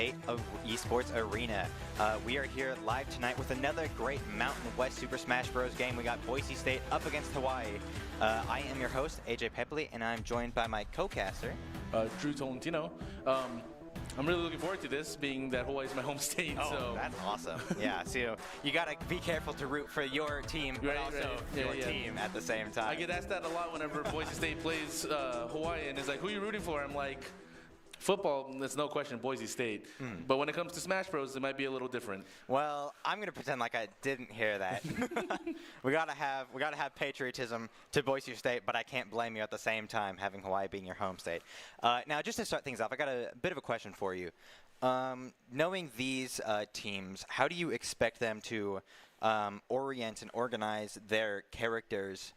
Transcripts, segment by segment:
State Esports Arena. We are here live tonight with another great Mountain West Super Smash Bros. Game. We got Boise State up against Hawaii. I am your host, AJ Pepley, and I'm joined by my co-caster, Drew Tolentino. I'm really looking forward to this, being that Hawaii is my home state. Oh, so that's awesome. Yeah, so you got to be careful to root for your team, but also your team at the same time. I get asked that a lot whenever Boise State plays Hawaii, and it's like, who are you rooting for? I'm like, football, there's no question, Boise State. But when it comes to Smash Bros, it might be a little different. Well, I'm gonna pretend like I didn't hear that. we gotta have patriotism to Boise State, but I can't blame you at the same time having Hawaii being your home state. Now, just to start things off, I got a bit of a question for you. Knowing these teams, how do you expect them to orient and organize their characters,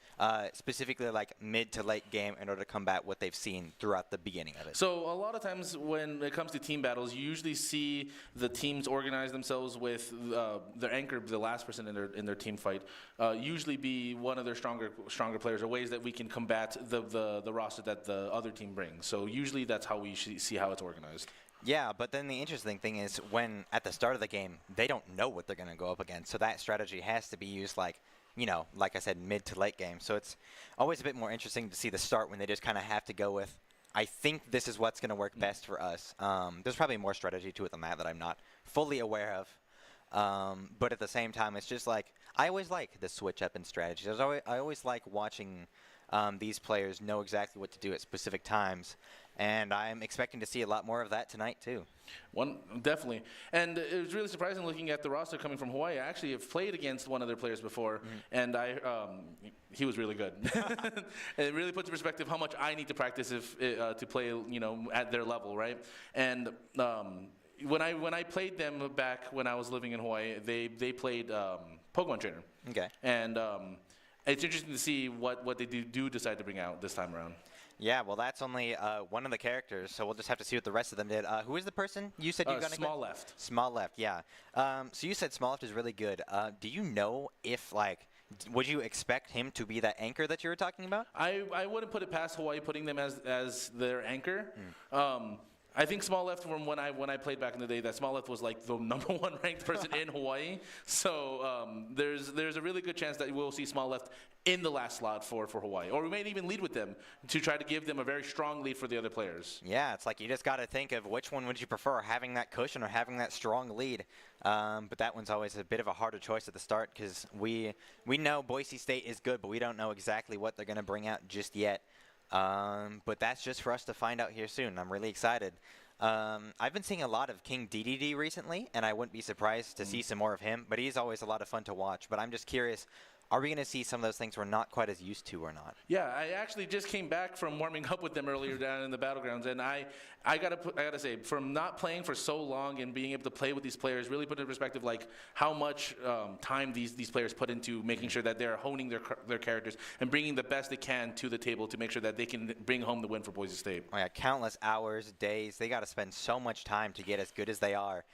specifically like mid to late game, in order to combat what they've seen throughout the beginning of it? So a lot of times when it comes to team battles, you usually see the teams organize themselves with their anchor, the last person in their team fight, usually be one of their stronger players, or ways that we can combat the roster that the other team brings. So usually that's how we see how it's organized. Yeah, but then the interesting thing is when at the start of the game, they don't know what they're going to go up against. So that strategy has to be used like I said, mid to late game. So it's always a bit more interesting to see the start when they just kind of have to go with, I think this is what's going to work best for us. There's probably more strategy to it than that I'm not fully aware of. But at the same time, it's just like, I always like the switch up in strategies. I always like watching these players know exactly what to do at specific times, and I'm expecting to see a lot more of that tonight too. Definitely. And it was really surprising looking at the roster coming from Hawaii. I actually have played against one of their players before, and he was really good. And it really puts in perspective how much I need to practice to play, at their level, right? And when I played them back when I was living in Hawaii, they played Pokemon Trainer. Okay. And it's interesting to see what they do decide to bring out this time around. Yeah, well, that's only one of the characters, so we'll just have to see what the rest of them did. Who is the person you said you're going to Small Left. Small Left, yeah. So you said Small Left is really good. Do you know if, would you expect him to be that anchor that you were talking about? I wouldn't put it past Hawaii putting them as their anchor. I think Small Left, from when I played back in the day, that Small Left was like the #1 ranked person in Hawaii. So there's a really good chance that we'll see Small Left in the last slot for Hawaii. Or we may even lead with them to try to give them a very strong lead for the other players. Yeah, it's like you just got to think of which one would you prefer, having that cushion or having that strong lead. But that one's always a bit of a harder choice at the start, because we know Boise State is good, but we don't know exactly what they're going to bring out just yet. But that's just for us to find out here soon. I'm really excited. I've been seeing a lot of King DDD recently, and I wouldn't be surprised to see some more of him, but he's always a lot of fun to watch. But I'm just curious, are we going to see some of those things we're not quite as used to or not? Yeah, I actually just came back from warming up with them earlier down in the Battlegrounds, and I gotta say, from not playing for so long and being able to play with these players, really put into perspective like how much time these players put into making sure that they're honing their characters and bringing the best they can to the table to make sure that they can bring home the win for Boise State. Oh yeah, countless hours, days. They got to spend so much time to get as good as they are.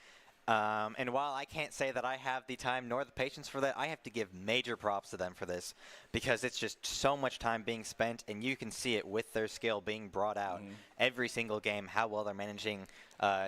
And while I can't say that I have the time nor the patience for that, I have to give major props to them for this, because it's just so much time being spent, and you can see it with their skill being brought out every single game, how well they're managing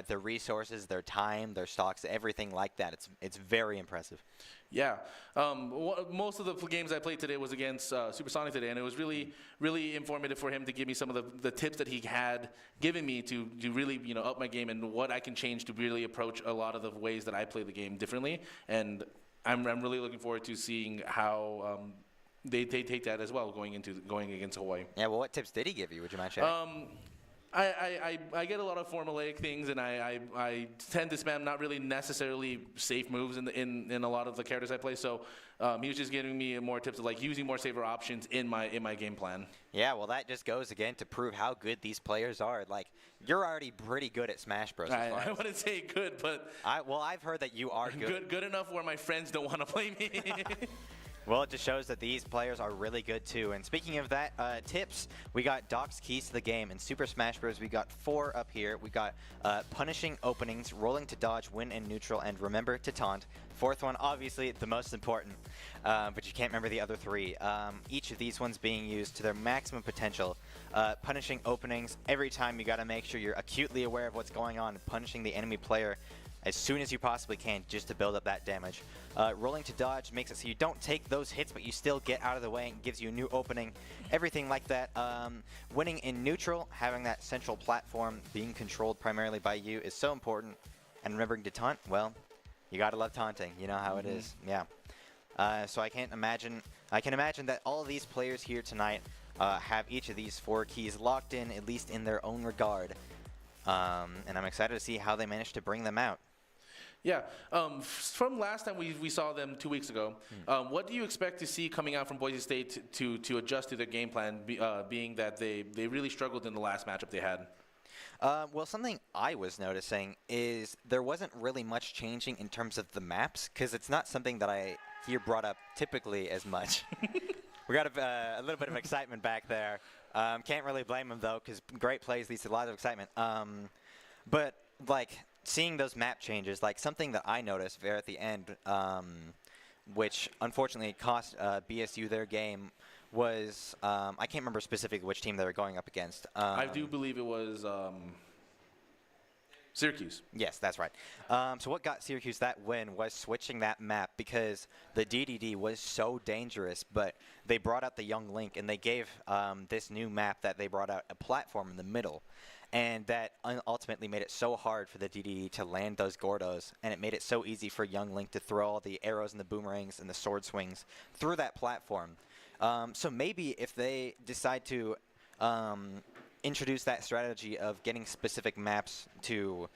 their resources, their time, their stocks, everything like that. It's very impressive. Yeah. Most of the games I played today was against Supersonic today, and it was really, really informative for him to give me some of the tips that he had given me to really, up my game and what I can change to really approach a lot of the ways that I play the game differently. And I'm really looking forward to seeing how they take that as well going against Hawaii. Yeah, well, what tips did he give you? Would you mind sharing? I get a lot of formulaic things, and I tend to spam not really necessarily safe moves in a lot of the characters I play. So he was just giving me more tips of like using more safer options in my game plan. Yeah, well, that just goes again to prove how good these players are. Like, you're already pretty good at Smash Bros. I wouldn't say good, but I've heard that you are good. Good enough where my friends don't want to play me. Well, it just shows that these players are really good too. And speaking of that, tips, we got Doc's keys to the game. In Super Smash Bros, we got 4 up here. We got punishing openings, rolling to dodge, win in neutral, and remember to taunt. 4th one, obviously the most important, but you can't remember the other 3. Each of these ones being used to their maximum potential. Punishing openings, every time you got to make sure you're acutely aware of what's going on and punishing the enemy player as soon as you possibly can just to build up that damage. Rolling to dodge makes it so you don't take those hits, but you still get out of the way and gives you a new opening. Everything like that. Winning in neutral, having that central platform being controlled primarily by you is so important. And remembering to taunt, well, you gotta love taunting. You know how it is. Yeah. So I can imagine that all of these players here tonight have each of these 4 keys locked in, at least in their own regard. And I'm excited to see how they manage to bring them out. Yeah, from last time we saw them 2 weeks ago, what do you expect to see coming out from Boise State to adjust to their game plan, being that they really struggled in the last matchup they had? Well, something I was noticing is there wasn't really much changing in terms of the maps, because it's not something that I hear brought up typically as much. We got a little bit of excitement back there. Can't really blame them, though, because great plays leads to a lot of excitement. But, like, seeing those map changes, like something that I noticed there at the end, which unfortunately cost BSU their game, was I can't remember specifically which team they were going up against. I do believe it was Syracuse. Yes, that's right. So what got Syracuse that win was switching that map, because the DDD was so dangerous, but they brought out the Young Link, and they gave this new map that they brought out a platform in the middle. And that ultimately made it so hard for the DDD to land those Gordos, and it made it so easy for Young Link to throw all the arrows and the boomerangs and the sword swings through that platform. So maybe if they decide to introduce that strategy of getting specific maps to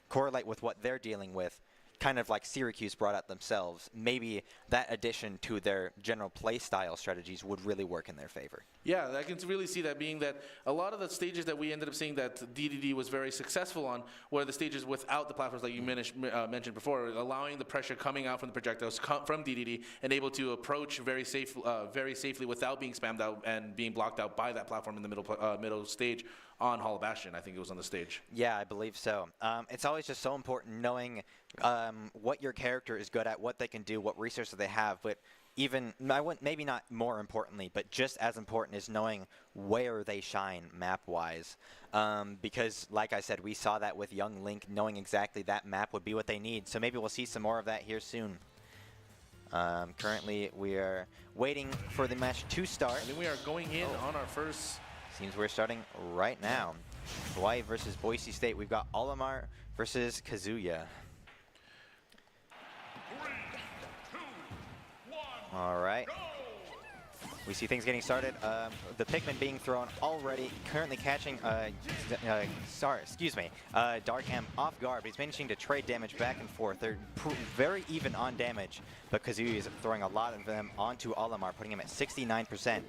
correlate with what they're dealing with, kind of like Syracuse brought out themselves, maybe that addition to their general play style strategies would really work in their favor. Yeah, I can really see that, being that a lot of the stages that we ended up seeing that DDD was very successful on were the stages without the platforms like you mentioned before, allowing the pressure coming out from the projectiles from DDD and able to approach very safely without being spammed out and being blocked out by that platform in the middle stage on Hall of Bastion. I think it was on the stage. Yeah, I believe so. It's always just so important knowing what your character is good at, what they can do, what resources they have, but even, maybe not more importantly, but just as important is knowing where they shine map-wise. Because, like I said, we saw that with Young Link, knowing exactly that map would be what they need. So maybe we'll see some more of that here soon. Currently, we are waiting for the match to start. I think we are going in on our first. Seems we're starting right now. Hawaii versus Boise State. We've got Olimar versus Kazuya. 3, 2, 1, All right. go! We see things getting started. The Pikmin being thrown already, currently catching, Dark M off guard, but he's managing to trade damage back and forth. They're very even on damage, but Kazuya is throwing a lot of them onto Olimar, putting him at 69%.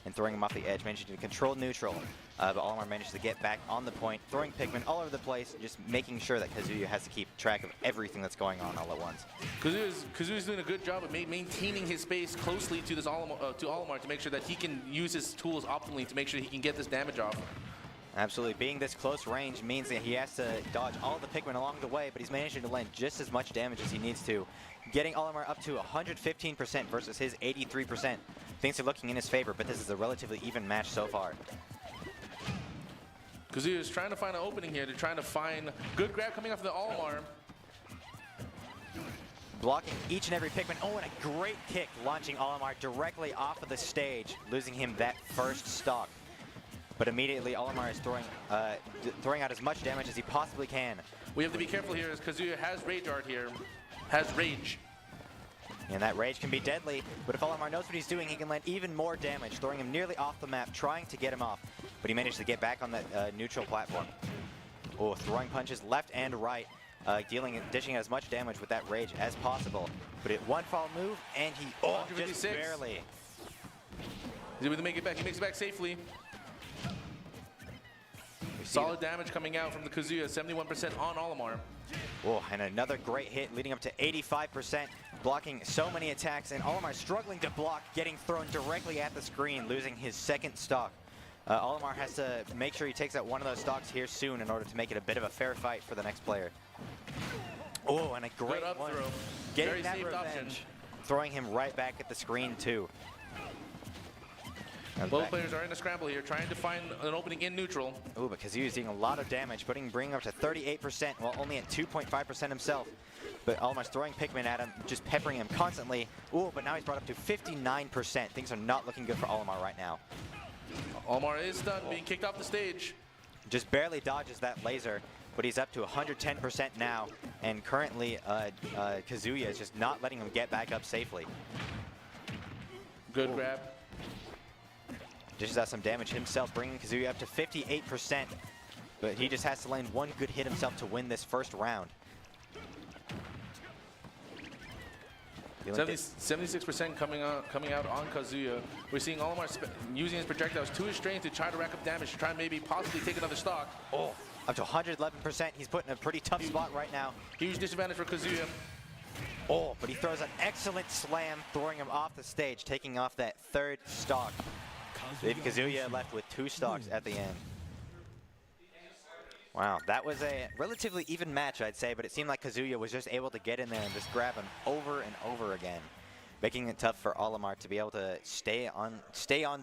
And throwing him off the edge, managing to control neutral. But Olimar managed to get back on the point, throwing Pikmin all over the place, just making sure that Kazuya has to keep track of everything that's going on all at once. Kazuya's doing a good job of maintaining his space closely to this Olimar to make sure that he can use his tools optimally to make sure he can get this damage off. Absolutely. Being this close range means that he has to dodge all the Pikmin along the way, but he's managing to land just as much damage as he needs to. Getting Olimar up to 115% versus his 83%. Things are looking in his favor, but this is a relatively even match so far. Kazuya is trying to find an opening here. They're trying to find good grab coming off the Olimar. Blocking each and every Pikmin. Oh, and a great kick launching Olimar directly off of the stage, losing him that first stock. But immediately Olimar is throwing out as much damage as he possibly can. We have to be careful here as Kazuya has Rage Art here. Has Rage. And that Rage can be deadly, but if Olimar knows what he's doing, he can land even more damage, throwing him nearly off the map, trying to get him off. But he managed to get back on that neutral platform. Oh, throwing punches left and right, dishing as much damage with that Rage as possible. But it one fall move, and he just barely. He's able to make it back. He makes it back safely. Solid damage coming out from the Kazuya, 71% on Olimar. Oh, and another great hit leading up to 85%. blocking so many attacks, and Olimar struggling to block, getting thrown directly at the screen, losing his second stock. Olimar has to make sure he takes out one of those stocks here soon in order to make it a bit of a fair fight for the next player. Oh, and a great up one. throw. Getting Very that safe revenge, option. throwing him right back at the screen too. Both players are in a scramble here, trying to find an opening in neutral. Ooh, but Kazuya is doing a lot of damage, bringing up to 38% while only at 2.5% himself. But Olimar's throwing Pikmin at him, just peppering him constantly. Ooh, but now he's brought up to 59%. Things are not looking good for Olimar right now. Olimar is stunned, being kicked off the stage. Just barely dodges that laser, but he's up to 110% now. And currently, Kazuya is just not letting him get back up safely. Good grab. Dishes out some damage himself, bringing Kazuya up to 58%. But he just has to land one good hit himself to win this first round. 76% coming out on Kazuya. We're seeing Olimar using his projectiles to his strength to try to rack up damage, to try and maybe possibly take another stock. Oh, up to 111%. He's put in a pretty tough spot right now. Huge disadvantage for Kazuya. Oh, but he throws an excellent slam, throwing him off the stage, taking off that third stock. Leaving Kazuya left with 2 stocks at the end. Wow, that was a relatively even match, I'd say, but it seemed like Kazuya was just able to get in there and just grab him over and over again, making it tough for Olimar to be able to stay on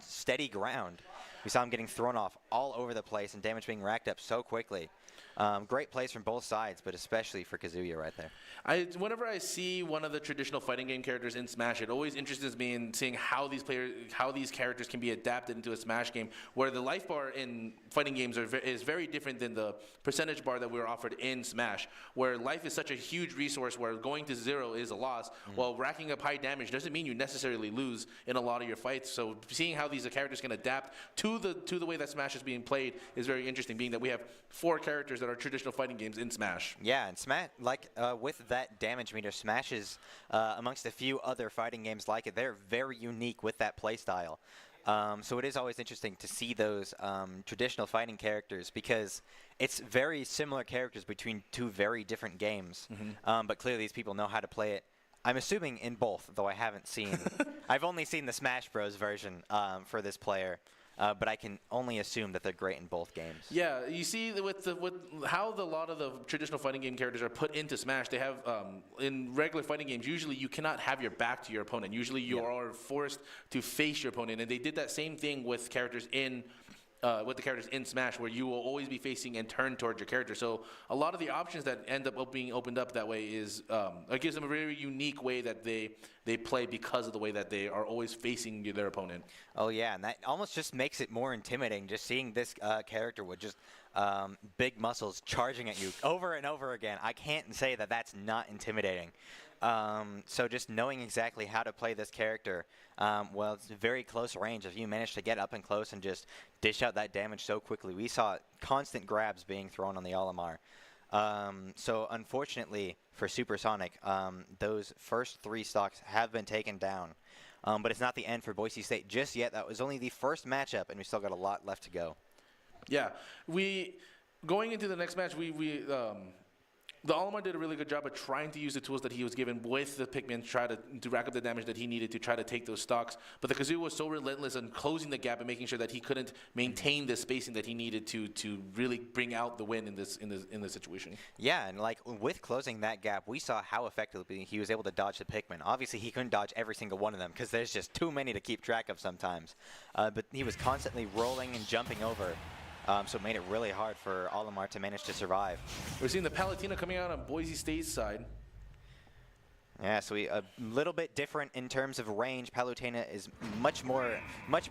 steady ground. We saw him getting thrown off all over the place and damage being racked up so quickly. Great plays from both sides, but especially for Kazuya right there. Whenever I see one of the traditional fighting game characters in Smash, it always interests me in seeing how these characters can be adapted into a Smash game, where the life bar in fighting games is very different than the percentage bar that we're offered in Smash, where life is such a huge resource where going to 0 is a loss, while racking up high damage doesn't mean you necessarily lose in a lot of your fights. So seeing how these characters can adapt to the way that Smash is being played is very interesting, being that we have 4 characters that are traditional fighting games in Smash. Yeah, and Smash, like with that damage meter, Smash is amongst a few other fighting games like it. They're very unique with that playstyle. So it is always interesting to see those traditional fighting characters, because it's very similar characters between 2 very different games. But clearly these people know how to play it. I'm assuming in both, though I haven't seen. I've only seen the Smash Bros. Version for this player. But I can only assume that they're great in both games. Yeah, you see with how a lot of the traditional fighting game characters are put into Smash, they have, in regular fighting games, usually you cannot have your back to your opponent. Usually you are forced to face your opponent, and they did that same thing with characters in with the characters in Smash, where you will always be facing and turn towards your character. So a lot of the options that end up being opened up that way is it gives them a very unique way that they play, because of the way that they are always facing their opponent. Oh yeah, and that almost just makes it more intimidating, just seeing this character with just big muscles charging at you over and over again. I can't say that that's not intimidating. So just knowing exactly how to play this character, well, it's very close range. If you manage to get up and close and just dish out that damage so quickly, we saw constant grabs being thrown on the Olimar. So unfortunately for Supersonic, those first 3 stocks have been taken down. But it's not the end for Boise State just yet. That was only the first matchup, and we still got a lot left to go. Yeah, going into the next match, the Olimar did a really good job of trying to use the tools that he was given with the Pikmin to try to rack up the damage that he needed to try to take those stocks. But the Kazuya was so relentless in closing the gap and making sure that he couldn't maintain the spacing that he needed to really bring out the win in this situation. Yeah, and like with closing that gap, we saw how effectively he was able to dodge the Pikmin. Obviously, he couldn't dodge every single one of them because there's just too many to keep track of sometimes. But he was constantly rolling and jumping over. So it made it really hard for Olimar to manage to survive. We're seeing the Palutena coming out on Boise State's side. Yeah, so a little bit different in terms of range. Palutena is much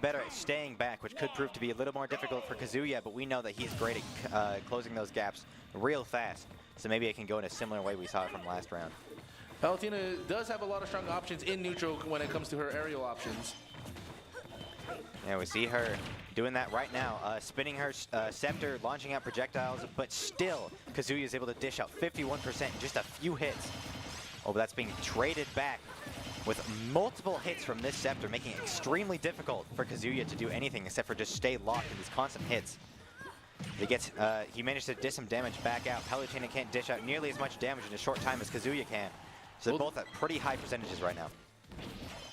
better at staying back, which could prove to be a little more difficult for Kazuya, but we know that he's great at closing those gaps real fast. So maybe it can go in a similar way we saw it from last round. Palutena does have a lot of strong options in neutral when it comes to her aerial options. Yeah, we see her doing that right now, spinning her scepter, launching out projectiles, but still Kazuya is able to dish out 51% in just a few hits. Oh, but that's being traded back with multiple hits from this scepter, making it extremely difficult for Kazuya to do anything except for just stay locked in these constant hits. He managed to dish some damage back out. Palutena can't dish out nearly as much damage in a short time as Kazuya can. So they're both at pretty high percentages right now.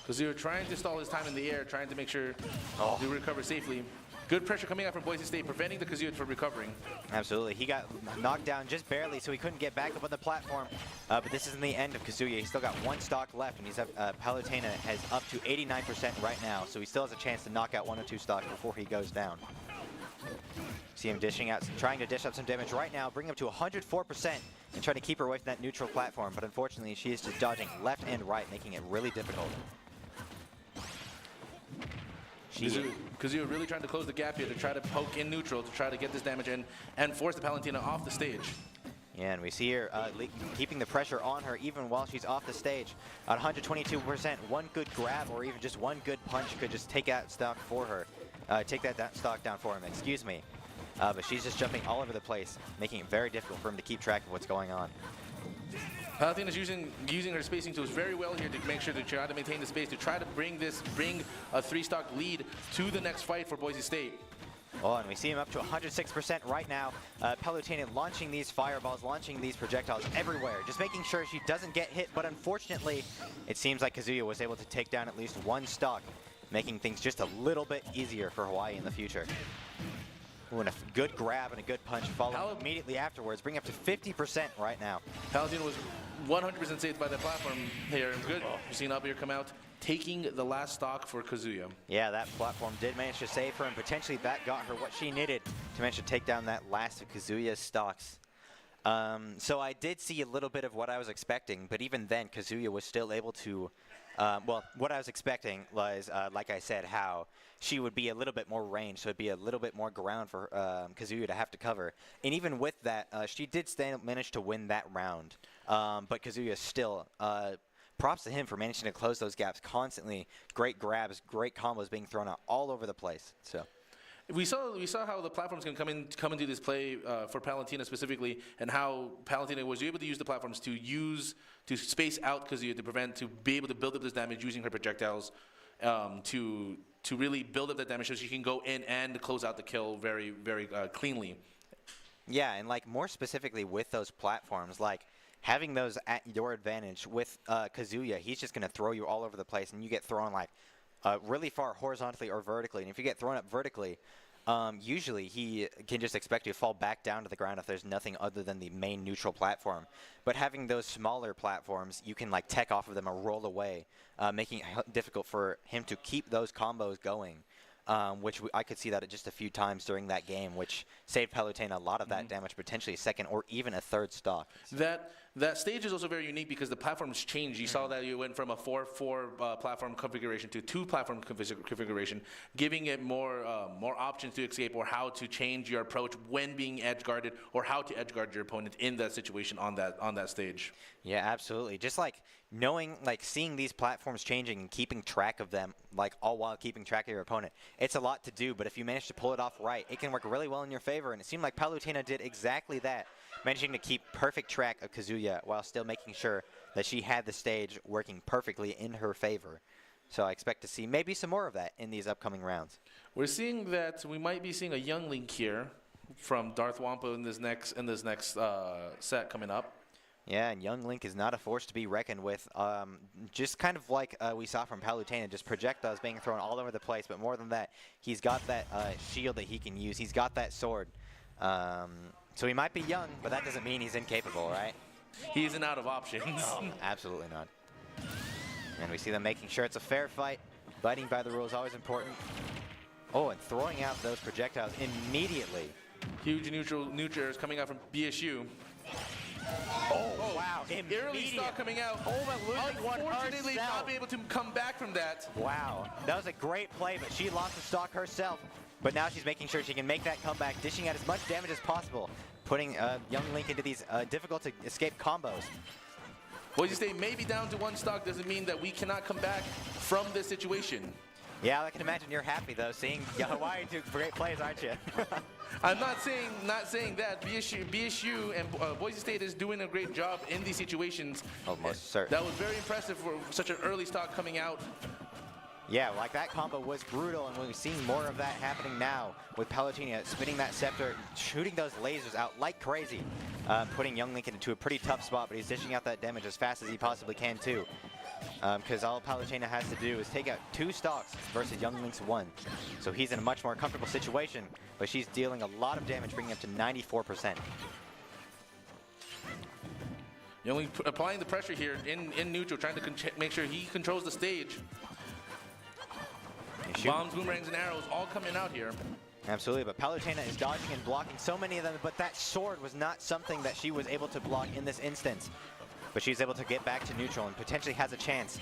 Because they were trying to stall his time in the air, trying to make sure he recover safely. Good pressure coming out from Boise State, preventing the Kazuya from recovering. Absolutely. He got knocked down just barely, so he couldn't get back up on the platform. But this isn't the end of Kazuya. He's still got one stock left, and he's Palutena has up to 89% right now, so he still has a chance to knock out 1 or 2 stocks before he goes down. See him dishing out, trying to dish up some damage right now, bring him to 104%, and trying to keep her away from that neutral platform. But unfortunately, she is just dodging left and right, making it really difficult. Kazuya really trying to close the gap here to try to poke in neutral to try to get this damage in and force the Palutena off the stage. Yeah, and we see her keeping the pressure on her even while she's off the stage. At 122%, one good grab or even just one good punch could just take that stock for her. Take that stock down for him, excuse me. But she's just jumping all over the place, making it very difficult for him to keep track of what's going on. Palutena is using her spacing tools very well here to make sure to try to maintain the space, to try to bring a 3-stock lead to the next fight for Boise State. Oh, and we see him up to 106% right now. Palutena launching these fireballs, launching these projectiles everywhere, just making sure she doesn't get hit. But unfortunately, it seems like Kazuya was able to take down at least one stock, making things just a little bit easier for Hawaii in the future. Ooh, and a good grab and a good punch followed immediately afterwards, bring up to 50% right now. Palutena was 100% saved by the platform here. Good. You've seen up here come out, taking the last stock for Kazuya. Yeah, that platform did manage to save her, and potentially that got her what she needed to manage to take down that last of Kazuya's stocks. So I did see a little bit of what I was expecting, but even then, Kazuya was still able to well, what I was expecting was, like I said, how she would be a little bit more range, so it'd be a little bit more ground for Kazuya to have to cover. And even with that, she did manage to win that round. But Kazuya still, props to him for managing to close those gaps constantly. Great grabs, great combos being thrown out all over the place. So. We saw how the platforms can come into this play for Palutena specifically, and how Palutena was able to use the platforms to space out Kazuya to be able to build up this damage using her projectiles to really build up that damage so she can go in and close out the kill very, very cleanly. Yeah, and like more specifically with those platforms, like having those at your advantage with Kazuya, he's just going to throw you all over the place, and you get thrown like really far horizontally or vertically. And if you get thrown up vertically, usually he can just expect you to fall back down to the ground if there's nothing other than the main neutral platform. But having those smaller platforms, you can like tech off of them or roll away, making it difficult for him to keep those combos going. Which I could see that just a few times during that game, which saved Palutena a lot of that damage, potentially a second or even a third stock. That stage is also very unique because the platforms changed. You saw that you went from a 4-4 platform configuration to 2 platform configuration, giving it more options to escape or how to change your approach when being edge guarded or how to edge guard your opponent in that situation on that stage. Yeah, absolutely. Just like knowing, like seeing these platforms changing and keeping track of them, like all while keeping track of your opponent, it's a lot to do. But if you manage to pull it off right, it can work really well in your favor. And it seemed like Palutena did exactly that, managing to keep perfect track of Kazuya while still making sure that she had the stage working perfectly in her favor. So I expect to see maybe some more of that in these upcoming rounds. We're seeing that we might be seeing a young Link here from Darth Wampa in this next set coming up. Yeah, and young Link is not a force to be reckoned with. Just kind of like we saw from Palutena, just projectiles being thrown all over the place. But more than that, he's got that shield that he can use. He's got that sword. So he might be young, but that doesn't mean he's incapable, right? He isn't out of options. No, absolutely not. And we see them making sure it's a fair fight. Biting by the rules is always important. Oh, and throwing out those projectiles immediately. Huge neutral airs coming out from BSU. Oh, wow. Early stock coming out. Oh, but losing one Unfortunately, herself. not be able to come back from that. Wow. That was a great play, but she lost the stock herself. But now she's making sure she can make that comeback, dishing out as much damage as possible, putting young Link into these difficult-to-escape combos. Boise State may be down to 1 stock, doesn't mean that we cannot come back from this situation. Yeah, I can imagine you're happy, though, seeing Hawaii do great plays, aren't you? I'm not saying that. BSU and Boise State is doing a great job in these situations. Oh, most certainly. That was very impressive for such an early stock coming out. Yeah, like that combo was brutal, and we're seeing more of that happening now with Palutena spinning that scepter, shooting those lasers out like crazy, putting Young Link into a pretty tough spot, but he's dishing out that damage as fast as he possibly can too. Because all Palutena has to do is take out 2 stocks versus Young Link's 1. So he's in a much more comfortable situation, but she's dealing a lot of damage, bringing him to 94%. Young Link applying the pressure here in neutral, trying to make sure he controls the stage. Bombs, boomerangs, and arrows all coming out here. Absolutely, but Palutena is dodging and blocking so many of them, but that sword was not something that she was able to block in this instance. But she's able to get back to neutral and potentially has a chance.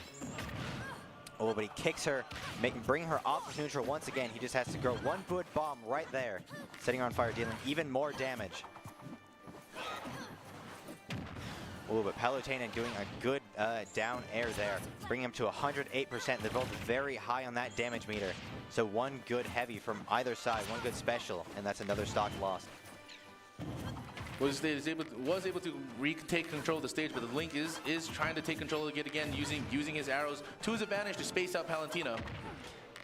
Oh, but he kicks her, bring her off of neutral once again. He just has to throw one good bomb right there, setting her on fire, dealing even more damage. Oh, but Palutena doing a good down air there, bringing him to 108%. They're both very high on that damage meter. So one good heavy from either side, one good special, and that's another stock lost. Was able to retake control of the stage, but the Link is trying to take control of it again, using his arrows to his advantage to space out Palutena.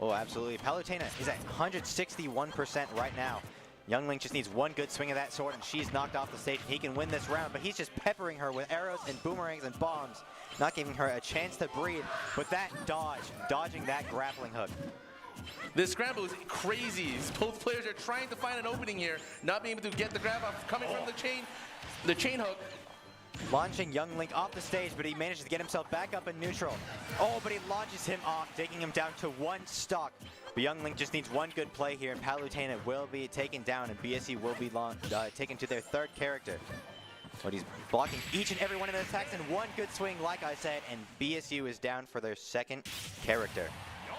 Oh, absolutely. Palutena is at 161% right now. Young Link just needs one good swing of that sword, and she's knocked off the stage. He can win this round, but he's just peppering her with arrows and boomerangs and bombs, not giving her a chance to breathe. But that dodging that grappling hook. This scramble is crazy. Both players are trying to find an opening here, not being able to get the grab off, coming from the chain hook. Launching Young Link off the stage, but he manages to get himself back up in neutral. Oh, but he launches him off, taking him down to 1 stock. But Young Link just needs one good play here, and Palutena will be taken down, and BSU will be taken to their 3rd character. But he's blocking each and every one of the attacks in one good swing, like I said, and BSU is down for their 2nd character.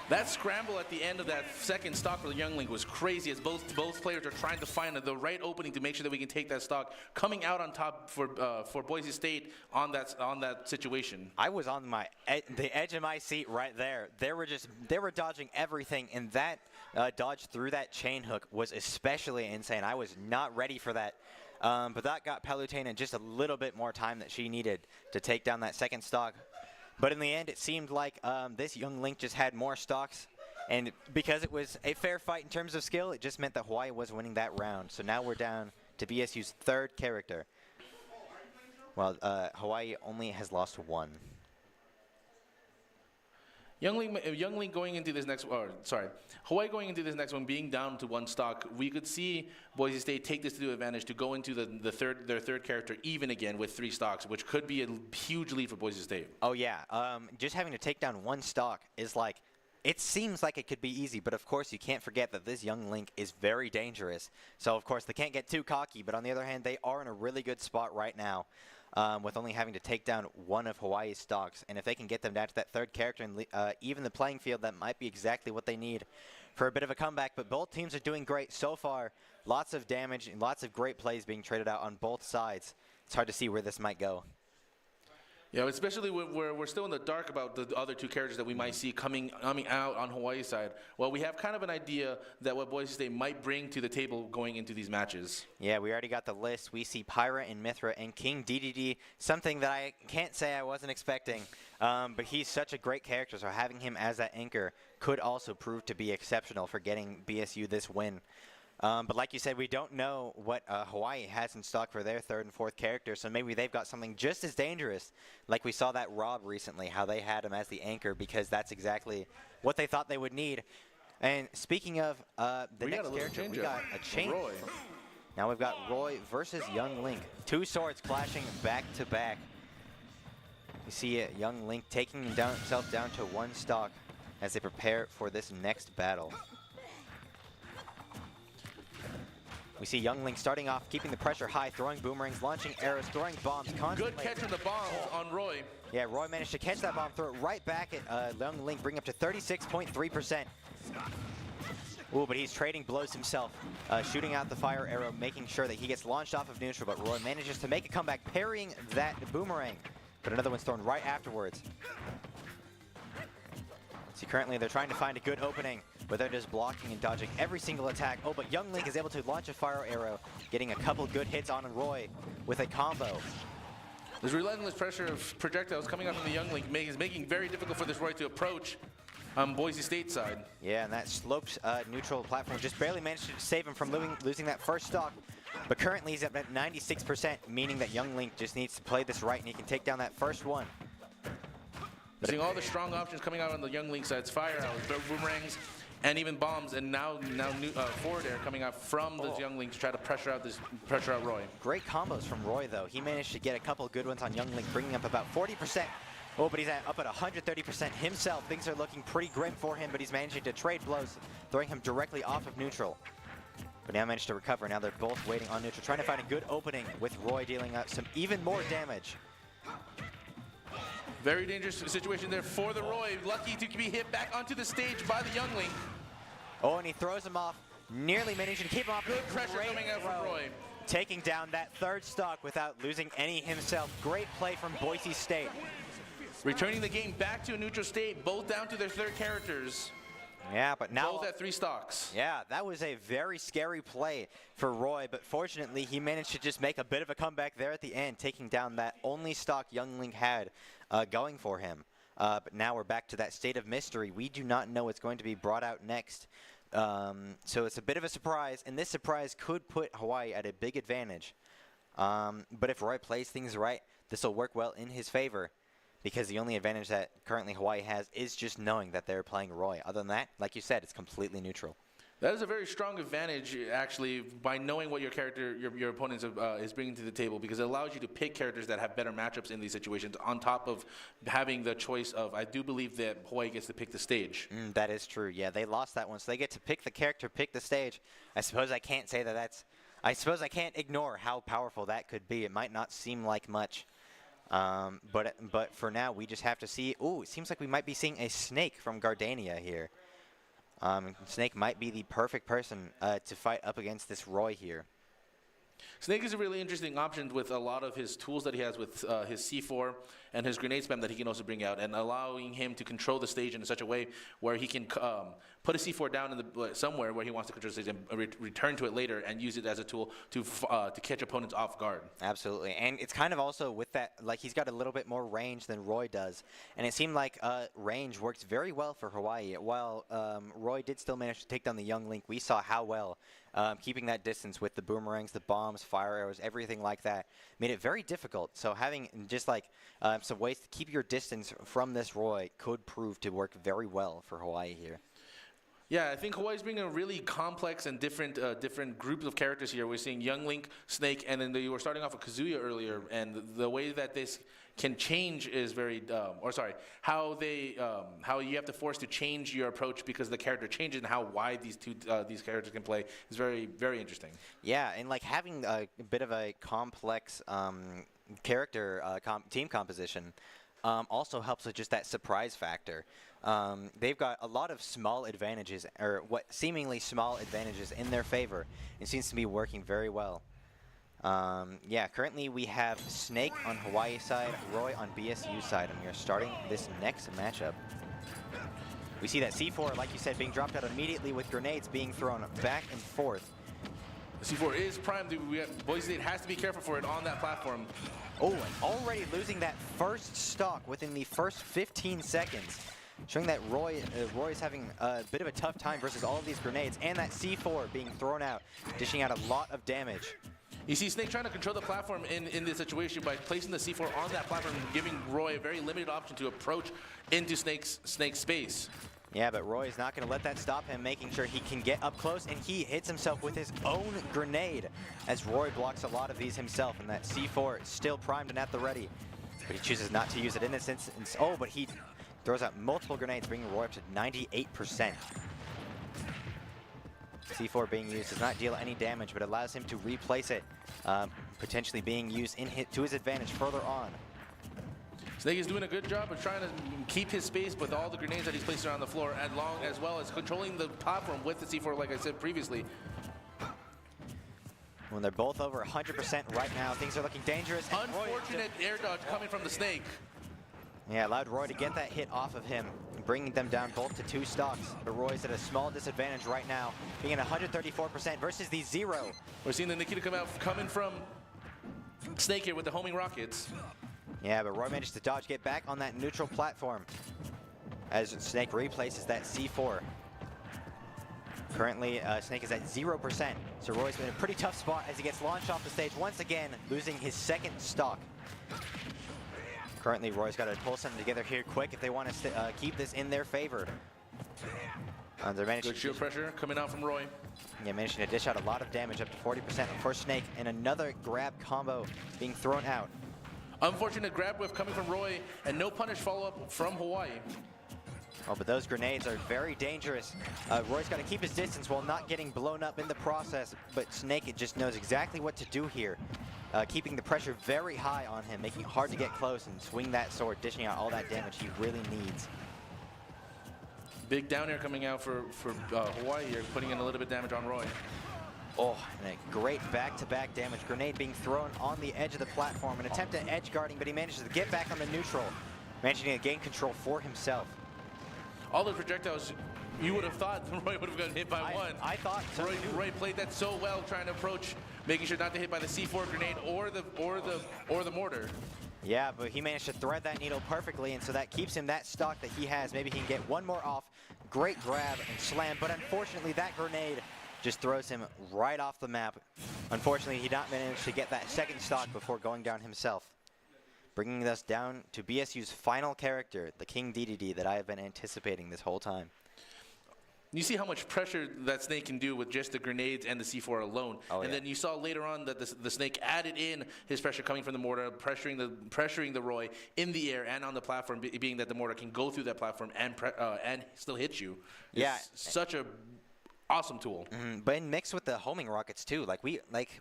That scramble at the end of that 2nd stock for the Young Link was crazy, as both players are trying to find the right opening to make sure that we can take that stock, coming out on top for Boise State on that situation. I was on the edge of my seat right there. They were dodging everything, and that dodge through that chain hook was especially insane. I was not ready for that. But that got Palutena just a little bit more time that she needed to take down that 2nd stock. But in the end, it seemed like this Young Link just had more stocks. And because it was a fair fight in terms of skill, it just meant that Hawaii was winning that round. So now we're down to BSU's 3rd character. Well, Hawaii only has lost 1. Young Link going into this next, Hawaii going into this next one being down to 1 stock, we could see Boise State take this to their advantage to go into their 3rd character even again with 3 stocks, which could be a huge lead for Boise State. Oh yeah, just having to take down 1 stock is like, it seems like it could be easy, but of course you can't forget that this Young Link is very dangerous. So of course they can't get too cocky, but on the other hand, they are in a really good spot right now. With only having to take down 1 of Hawaii's stocks. And if they can get them down to that 3rd character and even the playing field, that might be exactly what they need for a bit of a comeback. But both teams are doing great so far. Lots of damage and lots of great plays being traded out on both sides. It's hard to see where this might go. Yeah, especially when we're still in the dark about the other 2 characters that we might see coming out on Hawaii's side. Well, we have kind of an idea that what Boise State might bring to the table going into these matches. Yeah, we already got the list. We see Pyra and Mithra and King DDD, something that I can't say I wasn't expecting. But he's such a great character, so having him as that anchor could also prove to be exceptional for getting BSU this win. But like you said, we don't know what Hawaii has in stock for their 3rd and 4th character, so maybe they've got something just as dangerous, like we saw that Rob recently, how they had him as the anchor, because that's exactly what they thought they would need. And speaking of the next character, we got a change. Roy. Now we've got Roy versus Young Link. 2 swords clashing back to back. You see Young Link taking himself down to 1 stock as they prepare for this next battle. We see Young Link starting off, keeping the pressure high, throwing boomerangs, launching arrows, throwing bombs constantly. Good catch on the bombs on Roy. Yeah, Roy managed to catch that bomb, throw it right back at Young Link, bring up to 36.3%. Ooh, but he's trading blows himself, shooting out the fire arrow, making sure that he gets launched off of neutral, but Roy manages to make a comeback, parrying that boomerang. But another one's thrown right afterwards. See, currently they're trying to find a good opening, but they're just blocking and dodging every single attack. Oh, but Young Link is able to launch a fire arrow, getting a couple good hits on Roy with a combo. This relentless pressure of projectiles coming up from the Young Link is making it very difficult for this Roy to approach. on Boise State side. Yeah, and that sloped neutral platform just barely managed to save him from losing that first stock. But currently he's up at 96%, meaning that Young Link just needs to play this right and he can take down that first one. Seeing all the strong options coming out on the Young Link sides, fire arrows, boomerangs, and even bombs, and now forward air coming out from the Young Link to try to pressure out Roy. Great combos from Roy though. He managed to get a couple of good ones on Young Link, bringing up about 40%. Oh, but he's up at 130% himself. Things are looking pretty grim for him, but he's managing to trade blows, throwing him directly off of neutral. But now managed to recover. Now they're both waiting on neutral, trying to find a good opening with Roy dealing out some even more damage. Very dangerous situation there for the Roy. Lucky to be hit back onto the stage by the Young Link. Oh, and he throws him off, nearly managing to keep him off. Good pressure coming out from Roy. Taking down that third stock without losing any himself. Great play from Boise State. Returning the game back to a neutral state, both down to their third characters. Yeah, but now both at 3 stocks. Yeah, that was a very scary play for Roy, but fortunately he managed to just make a bit of a comeback there at the end, taking down that only stock Young Link had going for him. But now we're back to that state of mystery. We do not know what's going to be brought out next. So it's a bit of a surprise, and this surprise could put Hawai'i at a big advantage. But if Roy plays things right, this will work well in his favor, because the only advantage that currently Hawai'i has is just knowing that they're playing Roy. Other than that, like you said, it's completely neutral. That is a very strong advantage, actually, by knowing what your character, your opponent is bringing to the table, because it allows you to pick characters that have better matchups in these situations, on top of having the choice of, I do believe that Hawai'i gets to pick the stage. That is true. Yeah, they lost that one, so they get to pick the character, pick the stage. I suppose I can't say that I suppose I can't ignore how powerful that could be. It might not seem like much. But for now, we just have to see. Ooh, it seems like we might be seeing a Snake from Gardania here. Snake might be the perfect person to fight up against this Roy here. Snake is a really interesting option with a lot of his tools that he has with his C4 and his grenade spam that he can also bring out, and allowing him to control the stage in such a way where he can put a C4 down in the somewhere where he wants to control the stage and return to it later and use it as a tool to catch opponents off guard. Absolutely, and it's kind of also with that, like he's got a little bit more range than Roy does, and it seemed like range works very well for Hawai'i. While Roy did still manage to take down the Young Link, we saw how well keeping that distance with the boomerangs, the bombs, fire arrows, everything like that made it very difficult. So having just like some ways to keep your distance from this Roy could prove to work very well for Hawai'i here. Yeah, I think Hawai'i's bringing a really complex and different groups of characters here. We're seeing Young Link, Snake, and then you were starting off with Kazuya earlier, and the way that this can change is very, how you have to force to change your approach because the character changes, and how wide these characters can play is very, very interesting. Yeah, and like having a bit of a complex character team composition also helps with just that surprise factor. They've got a lot of small advantages, or what seemingly small advantages in their favor. It seems to be working very well. Yeah, currently we have Snake on Hawai'i side, Roy on BSU side, and we are starting this next matchup. We see that C4, like you said, being dropped out immediately with grenades being thrown back and forth. The C4 is primed. Boise State has to be careful for it on that platform. Oh, and already losing that first stock within the first 15 seconds. Showing that Roy is having a bit of a tough time versus all of these grenades, and that C4 being thrown out, dishing out a lot of damage. You see Snake trying to control the platform in this situation by placing the C4 on that platform and giving Roy a very limited option to approach into Snake's space. Yeah, but Roy is not going to let that stop him, making sure he can get up close, and he hits himself with his own grenade as Roy blocks a lot of these himself, and that C4 is still primed and at the ready. But he chooses not to use it in this instance. Oh, but he throws out multiple grenades, bringing Roy up to 98%. C4 being used does not deal any damage, but allows him to replace it, potentially being used to his advantage further on. Snake is doing a good job of trying to keep his space with all the grenades that he's placed around the floor, as well as controlling the platform with the C4, like I said previously. When they're both over 100% right now, things are looking dangerous. Unfortunate air dodge coming from the Snake. Yeah, allowed Roy to get that hit off of him, bringing them down both to 2 stocks. But Roy's at a small disadvantage right now, being at 134% versus the 0. We're seeing the Nikita coming from Snake here with the homing rockets. Yeah, but Roy managed to dodge, get back on that neutral platform. as Snake replaces that C4. Currently, Snake is at 0%, so Roy's in a pretty tough spot as he gets launched off the stage once again, losing his second stock. Currently, Roy's got to pull something together here quick if they want to keep this in their favor. They're managing Good shield pressure coming out from Roy. Yeah, managing to dish out a lot of damage, up to 40% for Snake, and another grab combo being thrown out. Unfortunate grab whiff coming from Roy, and no punish follow-up from Hawaii. Oh, but those grenades are very dangerous. Roy's got to keep his distance while not getting blown up in the process, but Snake just knows exactly what to do here. Keeping the pressure very high on him, making it hard to get close and swing that sword, dishing out all that damage he really needs. Big down air coming out for Hawaii here, putting in a little bit of damage on Roy. Oh, and a great back-to-back damage. Grenade being thrown on the edge of the platform. An attempt at edge guarding, but he manages to get back on the neutral, managing to gain control for himself. All the projectiles, you would have thought Roy would have gotten hit by one. I thought so too. Roy played that so well, trying to approach, making sure not to hit by the C4 grenade or the mortar. Yeah, but he managed to thread that needle perfectly, and so that keeps him that stock that he has. Maybe he can get one more off. Great grab and slam, but unfortunately that grenade just throws him right off the map. Unfortunately, he did not manage to get that second stock before going down himself. Bringing us down to BSU's final character, the King DDD that I have been anticipating this whole time. You see how much pressure that Snake can do with just the grenades and the C4 alone. Oh, and yeah. then you saw later on that the Snake added in his pressure coming from the mortar, pressuring the Roy in the air and on the platform, being that the mortar can go through that platform and still hit you. Yeah. It's such a awesome tool. But in mix with the homing rockets too,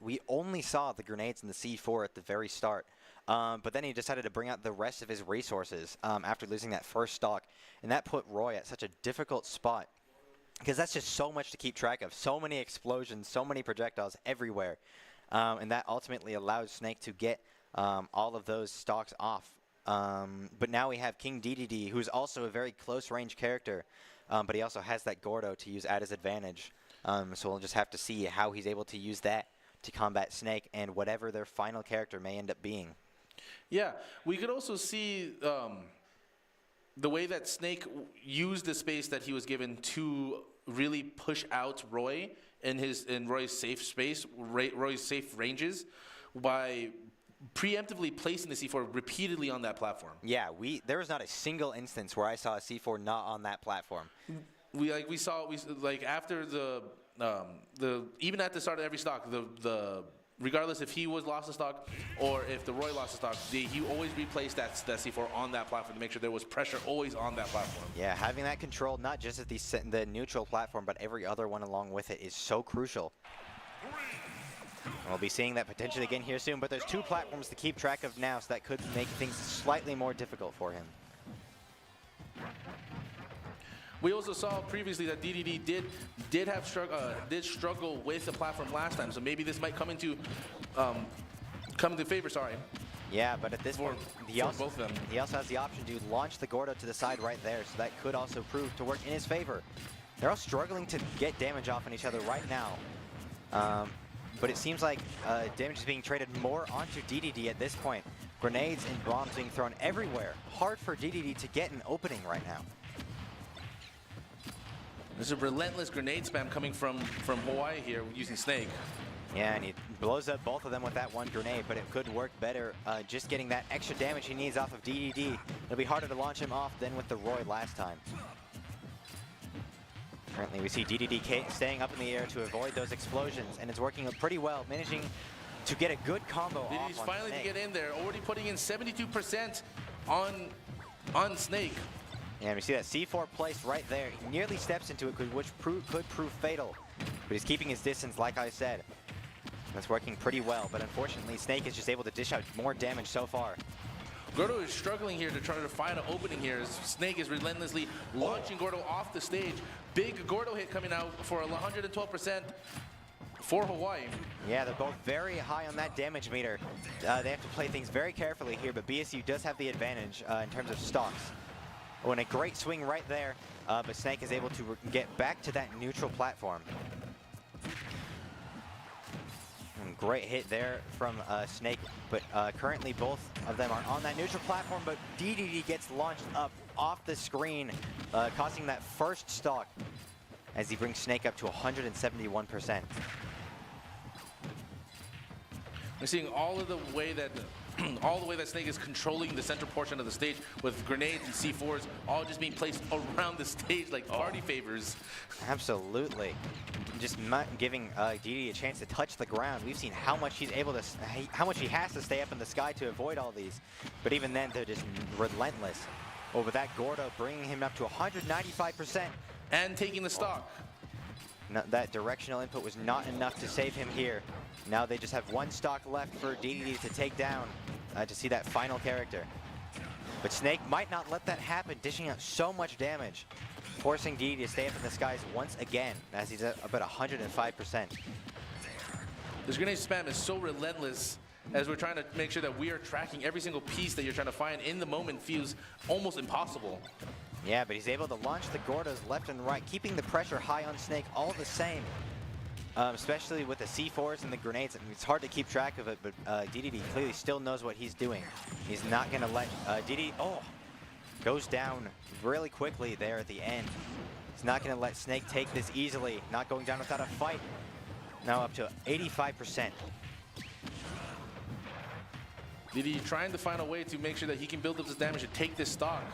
we only saw the grenades and the C4 at the very start. But then he decided to bring out the rest of his resources after losing that first stock, and that put Roy at such a difficult spot because that's just so much to keep track of. So many explosions, so many projectiles everywhere, and that ultimately allows Snake to get all of those stocks off. But now we have King DDD, who's also a very close range character, but he also has that Gordo to use at his advantage. So we'll just have to see how he's able to use that to combat Snake and whatever their final character may end up being. Yeah, we could also see the way that Snake used the space that he was given to really push out Roy in Roy's safe space, Roy's safe ranges, by preemptively placing the C4 repeatedly on that platform. Yeah, there was not a single instance where I saw a C4 not on that platform. We saw after the even at the start of every stock, the regardless if he was lost a stock or if the Roy lost a stock, he always replaced that C4 on that platform to make sure there was pressure always on that platform. Yeah, having that controlled not just at the neutral platform, but every other one along with it is so crucial. We'll be seeing that potentially again here soon, but there's two platforms to keep track of now, so that could make things slightly more difficult for him. We also saw previously that DDD did struggle with the platform last time, so maybe this might come into favor. Sorry. Yeah, but at this point, he also both of them. He also has the option to launch the Gordo to the side right there, so that could also prove to work in his favor. They're all struggling to get damage off on each other right now, but it seems like damage is being traded more onto DDD at this point. Grenades and bombs being thrown everywhere. Hard for DDD to get an opening right now. There's a relentless grenade spam coming from Hawaii here using Snake. Yeah, and he blows up both of them with that one grenade, but it could work better just getting that extra damage he needs off of DDD. It'll be harder to launch him off than with the Roy last time. Currently, we see DDD staying up in the air to avoid those explosions, and it's working pretty well, managing to get a good combo off DDD's on finally Snake. to get in there, already putting in 72% on Snake. Yeah, we see that C4 placed right there. He nearly steps into it, which could prove fatal. But he's keeping his distance, like I said. That's working pretty well, but unfortunately, Snake is just able to dish out more damage so far. Gordo is struggling here to try to find an opening here as Snake is relentlessly launching Gordo off the stage. Big Gordo hit coming out for 112% for Hawaii. Yeah, they're both very high on that damage meter. They have to play things very carefully here, but BSU does have the advantage in terms of stocks. Oh, and a great swing right there, but Snake is able to get back to that neutral platform. And great hit there from Snake, but currently both of them are on that neutral platform, but DDD gets launched up off the screen, costing that first stock as he brings Snake up to 171%. We're seeing all of the way that all the way that Snake is controlling the center portion of the stage with grenades and C4s all just being placed around the stage like party favors. Absolutely. Just not giving DD a chance to touch the ground. We've seen how much he's able to, how much he has to stay up in the sky to avoid all these. But even then, they're just relentless. Oh, but that Gordo bringing him up to 195%. And taking the stock. No, that directional input was not enough to save him here. Now they just have one stock left for DDD to take down to see that final character. But Snake might not let that happen, dishing out so much damage, forcing DDD to stay up in the skies once again as he's at about 105%. This grenade spam is so relentless as we're trying to make sure that we are tracking every single piece that you're trying to find in the moment feels almost impossible. Yeah, but he's able to launch the Gordos left and right, keeping the pressure high on Snake all the same. Especially with the C4s and the grenades. I mean, it's hard to keep track of it, but DDD clearly still knows what he's doing. He's not going to let DDD, goes down really quickly there at the end. He's not going to let Snake take this easily, not going down without a fight. Now up to 85%. DDD trying to find a way to make sure that he can build up his damage and take this stock.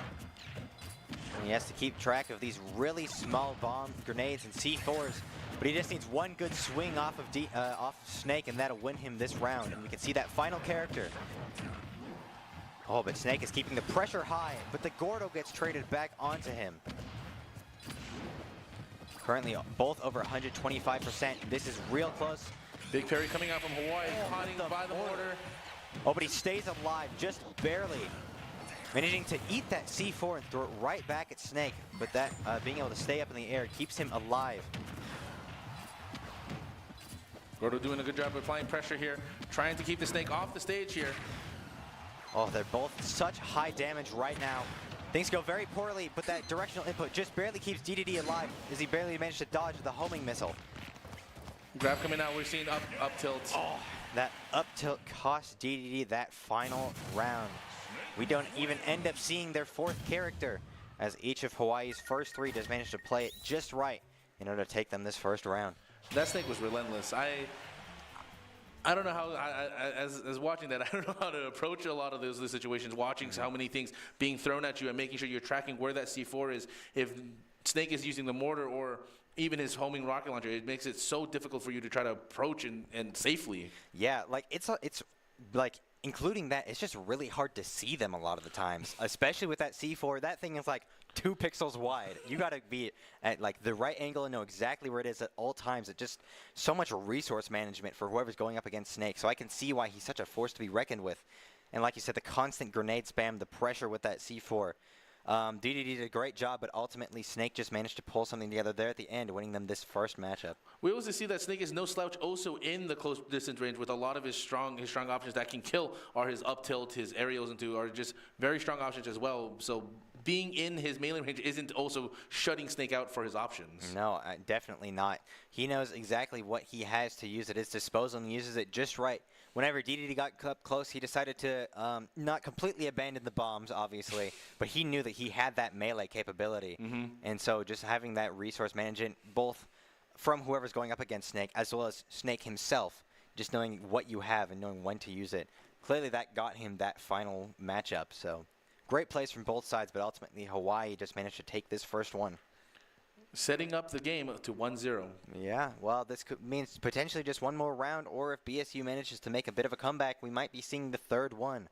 And he has to keep track of these really small bomb grenades and C4s. But he just needs one good swing off of Snake, and that'll win him this round. And we can see that final character. Oh, but Snake is keeping the pressure high, but the Gordo gets traded back onto him. Currently both over 125%. This is real close. Big parry coming out from Hawaii, hiding by the border. Oh, but he stays alive, just barely. Managing to eat that C4 and throw it right back at Snake. But that being able to stay up in the air keeps him alive. Gordo doing a good job of applying pressure here, trying to keep the Snake off the stage here. Oh, they're both such high damage right now. Things go very poorly, but that directional input just barely keeps DDD alive as he barely managed to dodge the homing missile. Grab coming out, we're seeing up tilt. Oh, that up tilt cost DDD that final round. We don't even end up seeing their fourth character, as each of Hawaii's first three does manage to play it just right in order to take them this first round. That Snake was relentless. I don't know how, as watching that, I don't know how to approach a lot of those situations, watching how many things being thrown at you and making sure you're tracking where that C4 is. If Snake is using the mortar or even his homing rocket launcher, it makes it so difficult for you to try to approach and safely. Yeah, like it's like including that, it's just really hard to see them a lot of the times, especially with that C4. That thing is like 2 pixels wide. You got to be at like the right angle and know exactly where it is at all times. It's just so much resource management for whoever's going up against Snake. So I can see why he's such a force to be reckoned with. And like you said, the constant grenade spam, the pressure with that C4. DDD did a great job, but ultimately Snake just managed to pull something together there at the end, winning them this first matchup. We also see that Snake is no slouch also in the close distance range with a lot of his strong options that can kill are his up tilt, his aerials into are just very strong options as well. So being in his melee range isn't also shutting Snake out for his options. No, definitely not. He knows exactly what he has to use at his disposal and uses it just right. Whenever DDD got up close, he decided to not completely abandon the bombs, obviously, but he knew that he had that melee capability. And so just having that resource management, both from whoever's going up against Snake, as well as Snake himself, just knowing what you have and knowing when to use it. Clearly that got him that final matchup. So great plays from both sides, but ultimately Hawaii just managed to take this first one. Setting up the game to 1-0. Yeah, well, this means potentially just one more round, or if BSU manages to make a bit of a comeback, we might be seeing the third one.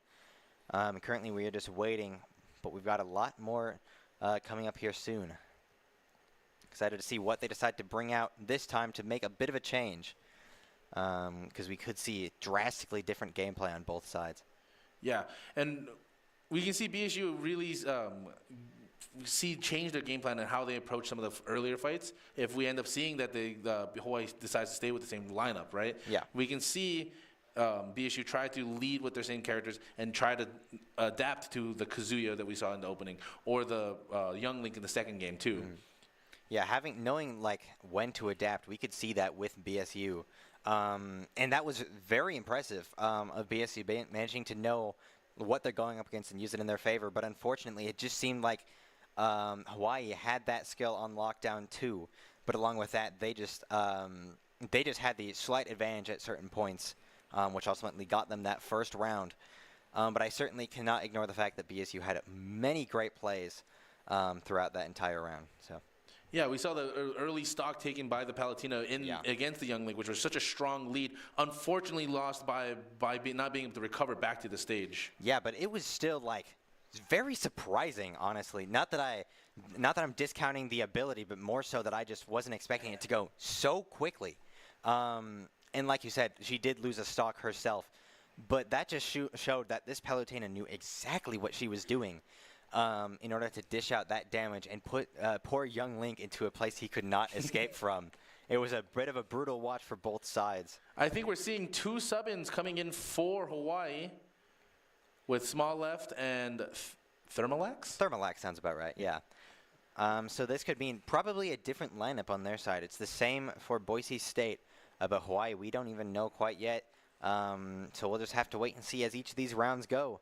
Currently, we are just waiting, but we've got a lot more coming up here soon. Excited to see what they decide to bring out this time to make a bit of a change, because we could see drastically different gameplay on both sides. Yeah, and we can see BSU really change their game plan and how they approach some of the earlier fights. If we end up seeing that Hawaii decides to stay with the same lineup, right? Yeah. We can see BSU try to lead with their same characters and try to adapt to the Kazuya that we saw in the opening or the Young Link in the second game too. Yeah, knowing like when to adapt, we could see that with BSU, and that was very impressive of BSU managing to know what they're going up against and use it in their favor. But unfortunately, it just seemed like Hawaii had that skill on lockdown too, but along with that, they just had the slight advantage at certain points, which ultimately got them that first round. But I certainly cannot ignore the fact that BSU had many great plays throughout that entire round. So. Yeah, we saw the early stock taken by the Palatina against the Young Link, which was such a strong lead. Unfortunately, lost by not being able to recover back to the stage. Yeah, but it was still like very surprising, honestly. Not that I'm discounting the ability, but more so that I just wasn't expecting it to go so quickly. And like you said, she did lose a stock herself, but that just showed that this Palutena knew exactly what she was doing. In order to dish out that damage and put poor young Link into a place he could not escape from. It was a bit of a brutal watch for both sides. I think we're seeing 2 sub-ins coming in for Hawaii with Small Left and Thermalax? Thermalax sounds about right, yeah. So this could mean probably a different lineup on their side. It's the same for Boise State, but Hawaii we don't even know quite yet. So we'll just have to wait and see as each of these rounds go.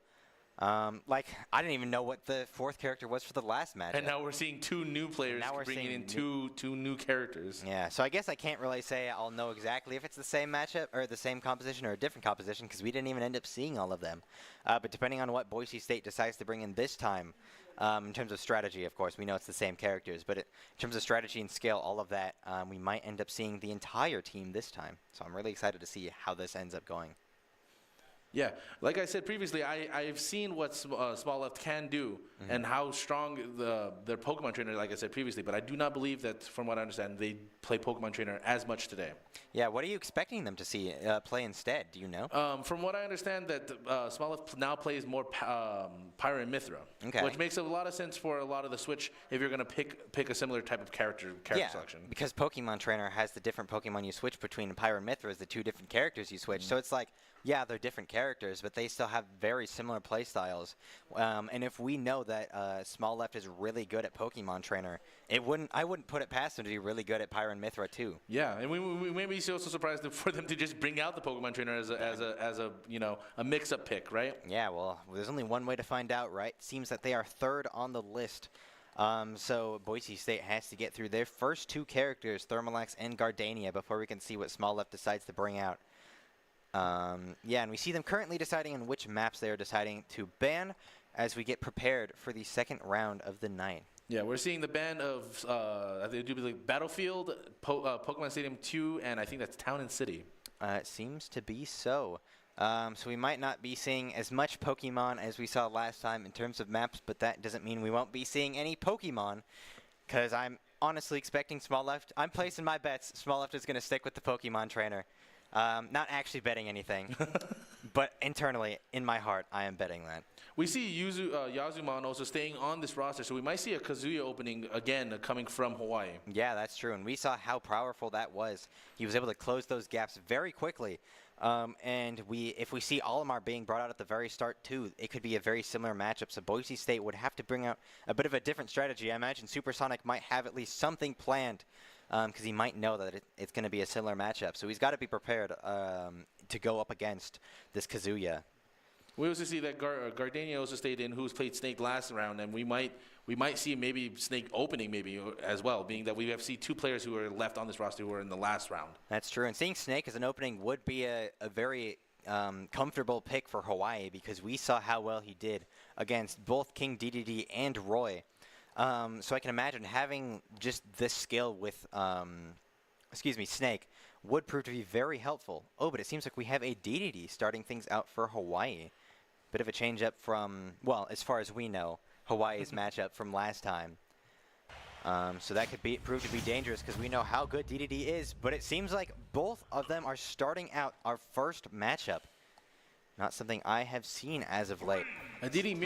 Like, I didn't even know what the 4th character was for the last match. And now we're seeing 2 new players bringing in two new characters. Yeah, so I guess I can't really say I'll know exactly if it's the same matchup or the same composition or a different composition because we didn't even end up seeing all of them. But depending on what Boise State decides to bring in this time, in terms of strategy, of course, we know it's the same characters. But in terms of strategy and skill, all of that, we might end up seeing the entire team this time. So I'm really excited to see how this ends up going. Yeah, like I said previously, I've seen what Small Left can do and how strong their Pokemon trainer, like I said previously, but I do not believe that, from what I understand, they play Pokemon trainer as much today. Yeah, what are you expecting them to see play instead? Do you know? From what I understand, that Small Left now plays more Pyra and Mithra, which makes a lot of sense for a lot of the switch if you're going to pick a similar type of character selection. Because Pokemon Trainer has the different Pokemon you switch between. Pyra and Mithra is the 2 different characters you switch. So it's like, yeah, they're different characters, but they still have very similar play styles. And if we know that Small Left is really good at Pokemon Trainer, I wouldn't put it past them to be really good at Pyra and Mithra too. Yeah, and we may be also surprised for them to just bring out the Pokemon Trainer as a mix-up pick, right? Yeah, well, there's only one way to find out, right? Seems that they are 3rd on the list. So Boise State has to get through their first 2 characters, Thermalax and Gardania, before we can see what Small Left decides to bring out. Yeah, and we see them currently deciding on which maps they are deciding to ban as we get prepared for the 2nd round of the night. Yeah, we're seeing the ban of they do like Battlefield, Pokemon Stadium 2, and I think that's Town and City. It seems to be so. So we might not be seeing as much Pokemon as we saw last time in terms of maps, but that doesn't mean we won't be seeing any Pokemon, because I'm honestly expecting Small Left. I'm placing my bets. Small Left is going to stick with the Pokemon Trainer. Not actually betting anything, but internally, in my heart, I am betting that. We see Yazumon also staying on this roster, so we might see a Kazuya opening again coming from Hawaii. Yeah, that's true, and we saw how powerful that was. He was able to close those gaps very quickly, and if we see Olimar being brought out at the very start too, it could be a very similar matchup, so Boise State would have to bring out a bit of a different strategy. I imagine Supersonic might have at least something planned, because he might know that it's going to be a similar matchup. So he's got to be prepared to go up against this Kazuya. We also see that Gardania also stayed in, who's played Snake last round, and we might see maybe Snake opening maybe as well, being that we have seen 2 players who are left on this roster who are in the last round. That's true, and seeing Snake as an opening would be a very comfortable pick for Hawaii, because we saw how well he did against both King DDD and Roy. So I can imagine having just this skill with, Snake would prove to be very helpful. Oh, but it seems like we have a DDD starting things out for Hawaii. Bit of a change up from, well, as far as we know, Hawaii's matchup from last time. So that could prove to be dangerous because we know how good DDD is, but it seems like both of them are starting out our first matchup. Not something I have seen as of late. A DDD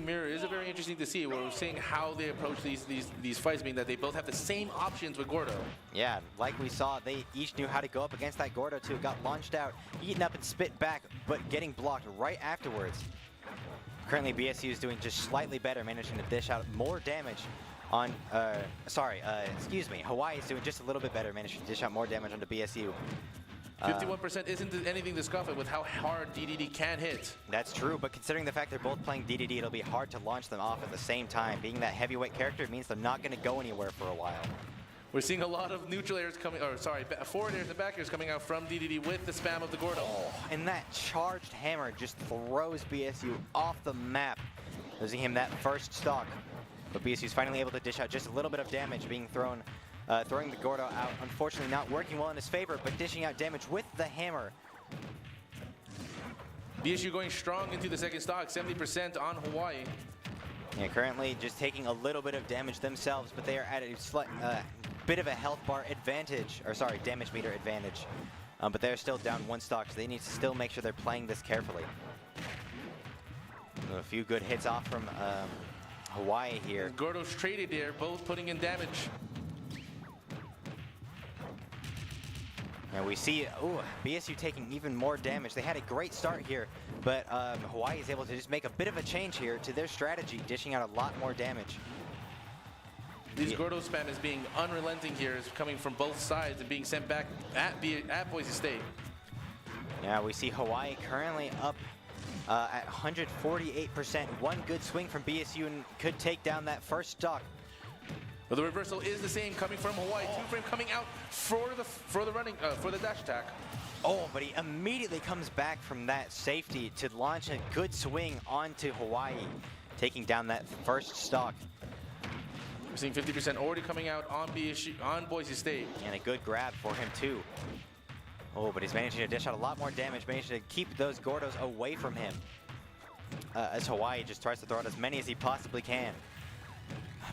mirror is very interesting to see. We're seeing how they approach these fights, being that they both have the same options with Gordo. Yeah, like we saw, they each knew how to go up against that Gordo too. Got launched out, eaten up and spit back, but getting blocked right afterwards. Currently, BSU is doing just slightly better, managing to dish out more damage on, Hawaii is doing just a little bit better, managing to dish out more damage onto BSU. 51% isn't anything to scoff at with how hard DDD can hit. That's true, but considering the fact they're both playing DDD, it'll be hard to launch them off at the same time. Being that heavyweight character means they're not going to go anywhere for a while. We're seeing a lot of neutral airs coming, or sorry, forward airs and back airs coming out from DDD with the spam of the Gordo. And that charged hammer just throws BSU off the map, losing him that first stock. But BSU's finally able to dish out just a little bit of damage, being thrown, throwing the Gordo out. Unfortunately, not working well in his favor, but dishing out damage with the hammer. BSU going strong into the second stock, 70% on Hawaii. Yeah, currently just taking a little bit of damage themselves, but they are at a slight bit of a health bar advantage, or sorry, damage meter advantage. But they're still down one stock, so they need to still make sure they're playing this carefully. A few good hits off from Hawaii here. Gordo's traded there, both putting in damage. And we see, BSU taking even more damage. They had a great start here, but Hawaii is able to just make a bit of a change here to their strategy, dishing out a lot more damage. This Gordo spam is being unrelenting here, is coming from both sides and being sent back at Boise State. Yeah, we see Hawaii currently up at 148%. One good swing from BSU and could take down that first stock. But the reversal is the same coming from Hawaii. Two frame coming out for the dash attack. Oh, but he immediately comes back from that safety to launch a good swing onto Hawaii, taking down that first stock. We're seeing 50% already coming out on Boise State. And a good grab for him too. Oh, but he's managing to dish out a lot more damage, managing to keep those Gordos away from him. As Hawaii just tries to throw out as many as he possibly can.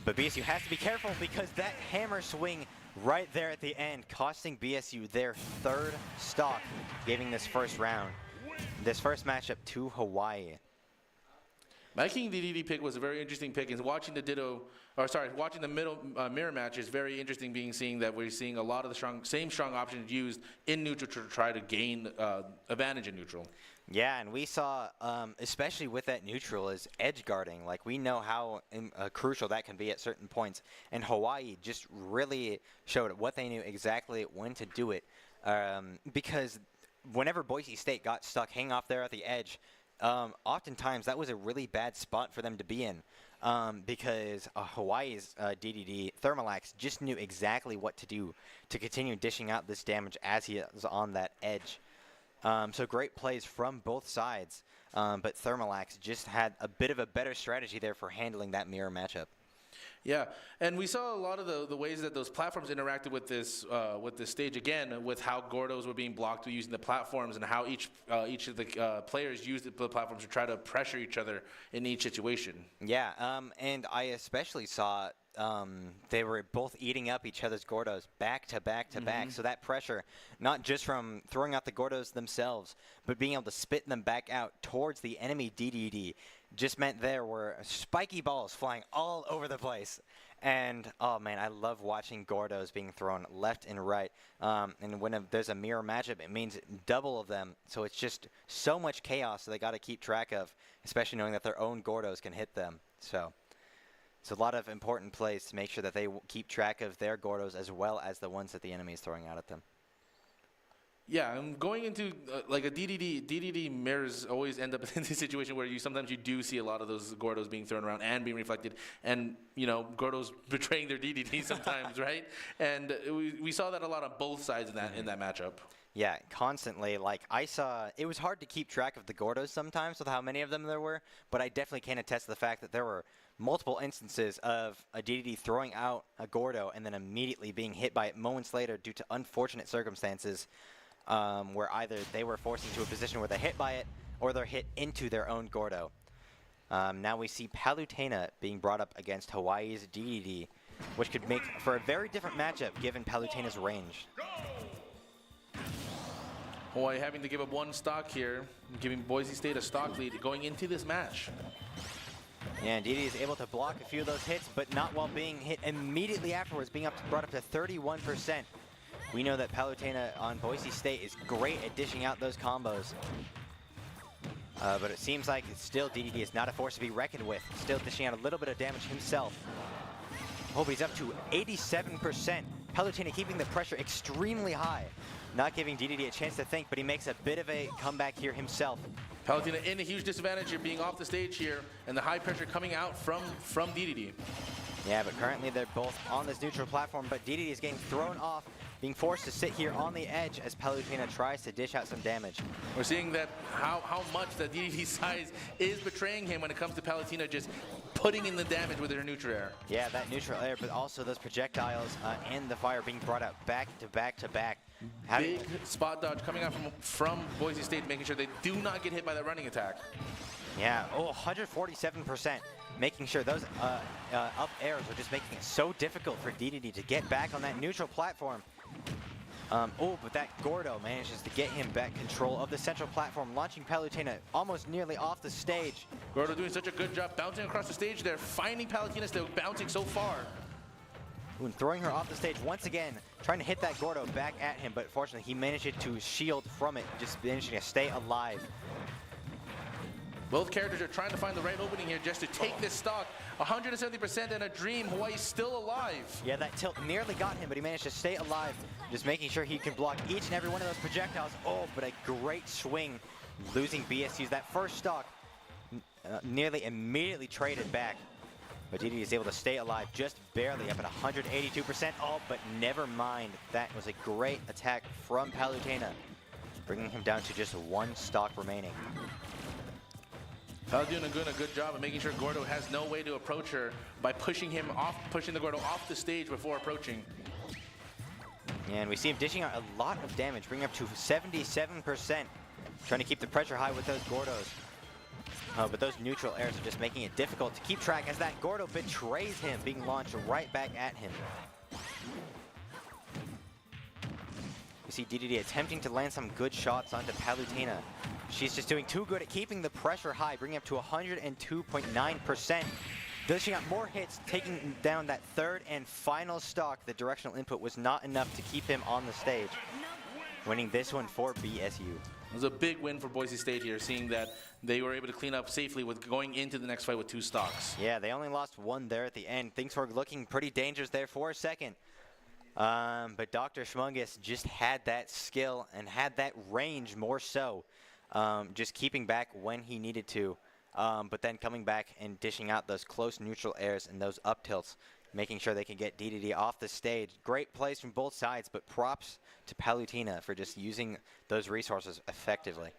But BSU has to be careful because that hammer swing right there at the end, costing BSU their third stock, giving this first round, this first matchup to Hawaii. My King DDD pick was a very interesting pick, and watching watching the middle mirror match is very interesting. Seeing that we're seeing a lot of the same strong options used in neutral to try to gain advantage in neutral. Yeah, and we saw, especially with that neutral, is edge guarding. Like, we know how crucial that can be at certain points. And Hawaii just really showed what they knew exactly when to do it. Because whenever Boise State got stuck hanging off there at the edge, oftentimes that was a really bad spot for them to be in. Because Hawaii's DDD, Thermalax, just knew exactly what to do to continue dishing out this damage as he is on that edge. So great plays from both sides, but Thermalax just had a bit of a better strategy there for handling that mirror matchup. Yeah, and we saw a lot of the ways that those platforms interacted with this stage again, with how Gordos were being blocked using the platforms and how each of the players used the platforms to try to pressure each other in each situation. Yeah, and I especially saw they were both eating up each other's Gordos back to back to back. So that pressure, not just from throwing out the Gordos themselves, but being able to spit them back out towards the enemy DDD, just meant there were spiky balls flying all over the place. And, oh man, I love watching Gordos being thrown left and right. And when there's a mirror matchup, it means double of them. So it's just so much chaos that they got to keep track of, especially knowing that their own Gordos can hit them. So it's a lot of important plays to make sure that they keep track of their Gordos as well as the ones that the enemy is throwing out at them. Yeah, and going into like a DDD mirrors always end up in this situation where sometimes you do see a lot of those Gordos being thrown around and being reflected, and Gordos betraying their DDD sometimes, right? And we saw that a lot on both sides in that matchup. Yeah, constantly. Like, I saw, it was hard to keep track of the Gordos sometimes with how many of them there were, but I definitely can attest to the fact that there were multiple instances of a DDD throwing out a Gordo and then immediately being hit by it moments later due to unfortunate circumstances, where either they were forced into a position where they're hit by it or they're hit into their own Gordo. Now we see Palutena being brought up against Hawaii's DDD, which could make for a very different matchup given Palutena's range. Hawaii having to give up one stock here, giving Boise State a stock lead going into this match. Yeah, and DDD is able to block a few of those hits, but not while being hit immediately afterwards, being brought up to 31%. We know that Palutena on Boise State is great at dishing out those combos. But it seems like still DDD is not a force to be reckoned with. Still dishing out a little bit of damage himself. Oh, but he's up to 87%. Palutena keeping the pressure extremely high. not giving DDD a chance to think, but he makes a bit of a comeback here himself. Palutena in a huge disadvantage here, being off the stage here, and the high pressure coming out from DDD. Yeah, but currently they're both on this neutral platform, but DDD is getting thrown off, being forced to sit here on the edge as Palutena tries to dish out some damage. We're seeing that how much that DDD size is betraying him when it comes to Palutena just putting in the damage with her neutral air. Yeah, that neutral air, but also those projectiles and the fire being brought out back to back to back. Big spot dodge coming out from Boise State, making sure they do not get hit by that running attack. Yeah, 147%, making sure those up airs are just making it so difficult for DDD to get back on that neutral platform. But that Gordo manages to get him back control of the central platform, launching Palutena almost nearly off the stage. Gordo doing such a good job bouncing across the stage there, finding Palutena still bouncing so far. And throwing her off the stage once again, trying to hit that Gordo back at him, but fortunately he managed to shield from it, just managing to stay alive. Both characters are trying to find the right opening here just to take this stock. 170% and a dream. Hawaii's still alive. Yeah, that tilt nearly got him, but he managed to stay alive, just making sure he can block each and every one of those projectiles. But a great swing, losing BSU's that first stock, nearly immediately traded back. But DDD is able to stay alive, just barely up at 182%. But never mind. That was a great attack from Palutena, bringing him down to just one stock remaining. Palutena doing a good job of making sure Gordo has no way to approach her by pushing the Gordo off the stage before approaching. And we see him dishing out a lot of damage, bringing up to 77%, trying to keep the pressure high with those Gordos. But those neutral airs are just making it difficult to keep track as that Gordo betrays him, being launched right back at him. We see DDD attempting to land some good shots onto Palutena. She's just doing too good at keeping the pressure high, bringing up to 102.9%. Dishing out more hits, taking down that third and final stock. The directional input was not enough to keep him on the stage. Winning this one for BSU. It was a big win for Boise State here, seeing that they were able to clean up safely with going into the next fight with 2 stocks. Yeah, they only lost 1 there at the end. Things were looking pretty dangerous there for a second. But Dr. Schmungus just had that skill and had that range more so. Just keeping back when he needed to, but then coming back and dishing out those close neutral airs and those up tilts, making sure they can get DDD off the stage. Great plays from both sides, but props to Palutena for just using those resources effectively.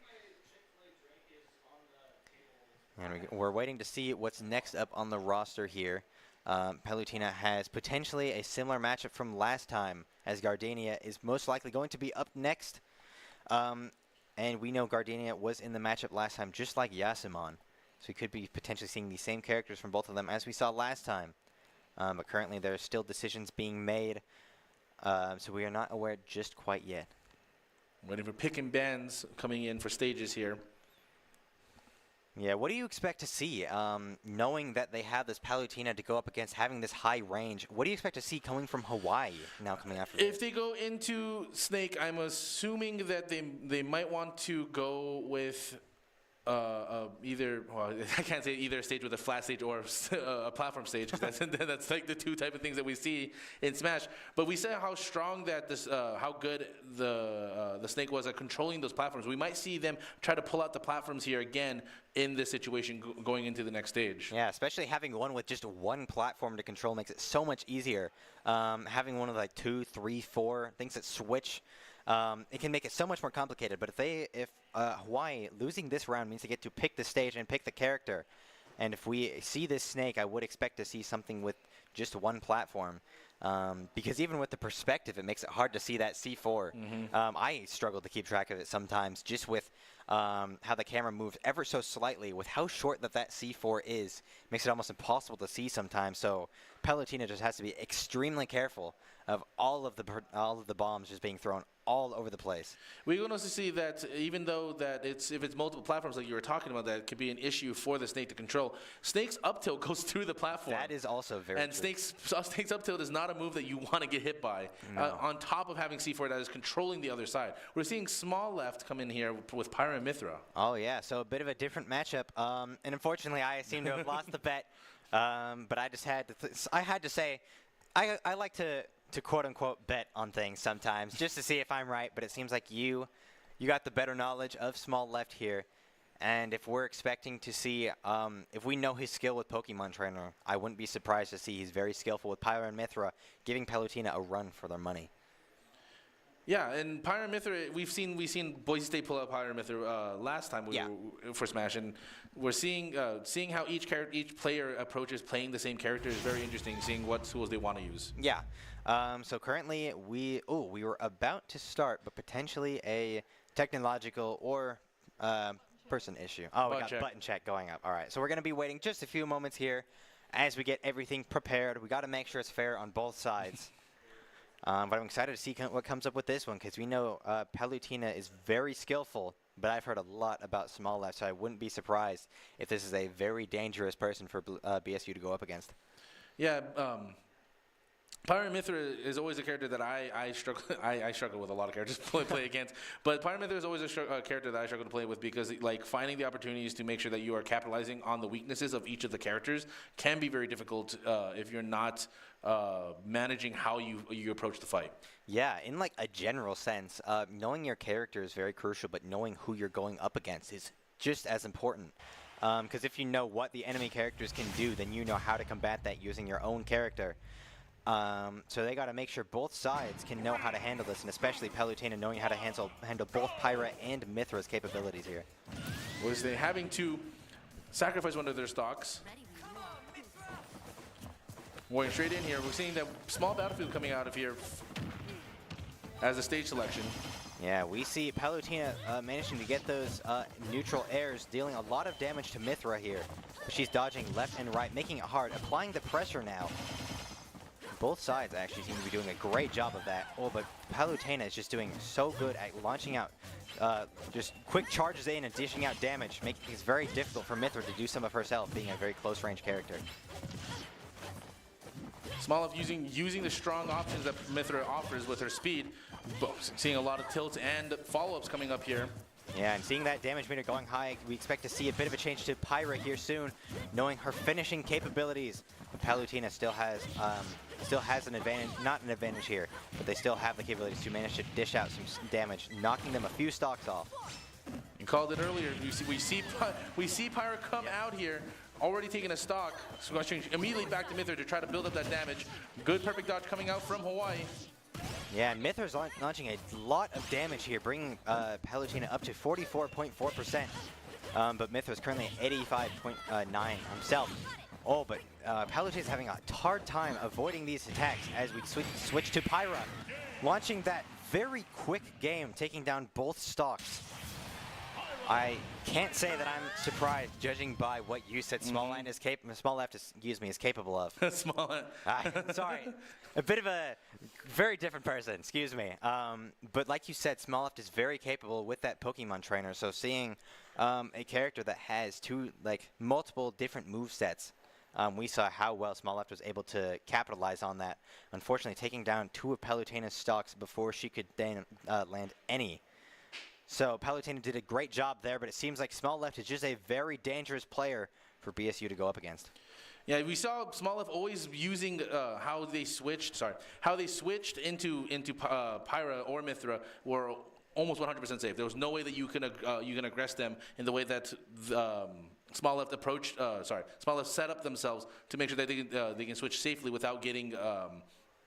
And we're waiting to see what's next up on the roster here. Palutena has potentially a similar matchup from last time, as Gardenia is most likely going to be up next. And we know Gardenia was in the matchup last time, just like Yasimon. So we could be potentially seeing the same characters from both of them as we saw last time. But currently there are still decisions being made, so we are not aware just quite yet. Waiting for pick and bans coming in for stages here. Yeah, what do you expect to see, knowing that they have this Palutena to go up against, having this high range? What do you expect to see coming from Hawaii now coming after If they go into Snake, I'm assuming that they might want to go with either, well, I can't say either a stage with a flat stage or a platform stage, because that's like the 2 type of things that we see in Smash. But we saw how strong that how good the Snake was at controlling those platforms. We might see them try to pull out the platforms here again in this situation going into the next stage. Yeah, especially having one with just 1 platform to control makes it so much easier. Having one with like 2, 3, 4 things that switch. It can make it so much more complicated, but if Hawaii losing this round means they get to pick the stage and pick the character, and if we see this Snake, I would expect to see something with just 1 platform, because even with the perspective, it makes it hard to see that C4. I struggle to keep track of it sometimes, just with how the camera moves ever so slightly, with how short that C4 is, makes it almost impossible to see sometimes. So Palutena just has to be extremely careful of all of the bombs just being thrown all over the place. We're going to see that even though that if it's multiple platforms like you were talking about, that could be an issue for the Snake to control. Snake's up tilt goes through the platform. That is also very And true. Snake's up tilt is not a move that you want to get hit by. No. On top of having C4 that is controlling the other side. We're seeing small left come in here with Pyra and Mithra. Oh yeah, so a bit of a different matchup. And unfortunately, I seem to have lost the bet. But I just had to say, I like to to quote unquote bet on things sometimes just to see if I'm right, but it seems like you got the better knowledge of small left here. And if we're expecting to see, if we know his skill with Pokemon Trainer, I wouldn't be surprised to see he's very skillful with Pyra and Mythra, giving Palutena a run for their money. Yeah, and Pyra and Mythra, we've seen Boise State pull out Pyra and Mythra last time for Smash, and we're seeing how each player approaches playing the same character is very interesting. Seeing what tools they want to use. Yeah. So currently we were about to start, but potentially a technological or person issue. Oh, we got button check going up. All right, so we're going to be waiting just a few moments here as we get everything prepared. We got to make sure it's fair on both sides. But I'm excited to see what comes up with this one, because we know Palutena is very skillful, but I've heard a lot about small left, so I wouldn't be surprised if this is a very dangerous person for BSU to go up against. Yeah, Pyra and Mythra is always a character that I struggle. I struggle with a lot of characters to play against, but Pyra and Mythra is always a character that I struggle to play with, because like finding the opportunities to make sure that you are capitalizing on the weaknesses of each of the characters can be very difficult if you're not managing how you approach the fight. Yeah, in like a general sense, knowing your character is very crucial, but knowing who you're going up against is just as important. Because if you know what the enemy characters can do, then you know how to combat that using your own character. So they got to make sure both sides can know how to handle this, and especially Palutena knowing how to handle both Pyra and Mythra's capabilities here. Was they having to sacrifice one of their stocks? Going straight in here, we're seeing that small battlefield coming out of here as a stage selection. Yeah, we see Palutena managing to get those neutral airs, dealing a lot of damage to Mythra here. But she's dodging left and right, making it hard, applying the pressure now. Both sides actually seem to be doing a great job of that. Oh, but Palutena is just doing so good at launching out just quick charges in and dishing out damage, making it very difficult for Mythra to do some of herself, being a very close-range character. Smolov using the strong options that Mythra offers with her speed, seeing a lot of tilts and follow-ups coming up here. Yeah, and seeing that damage meter going high, we expect to see a bit of a change to Pyra here soon, knowing her finishing capabilities. Palutena still has an advantage, not an advantage here, but they still have the capabilities to manage to dish out some damage, knocking them a few stocks off. You called it earlier. We see Pyra come out here, already taking a stock, switching immediately back to Mythra to try to build up that damage. Good perfect dodge coming out from Hawaii. Yeah, and Mythra's launching a lot of damage here, bringing Palutena up to 44.4%. But Mythra's currently at 85.9 himself. Oh, but Palutena's having a hard time avoiding these attacks as we switch to Pyra. Launching that very quick game, taking down both stocks. I can't say that I'm surprised, judging by what you said Small Left is capable of. Small Left. Sorry. A bit of a very different person, excuse me. But like you said, Small Left is very capable with that Pokemon Trainer. So seeing a character that has multiple different movesets, we saw how well Small Left was able to capitalize on that. Unfortunately, taking down two of Palutena's stocks before she could then land any. So Palutena did a great job there, but it seems like Small Left is just a very dangerous player for BSU to go up against. Yeah, we saw Small Left always using how they switched into Pyra or Mythra were almost 100% safe. There was no way that you can aggress them in the way that Small Left Small Left set up themselves to make sure that they can switch safely without getting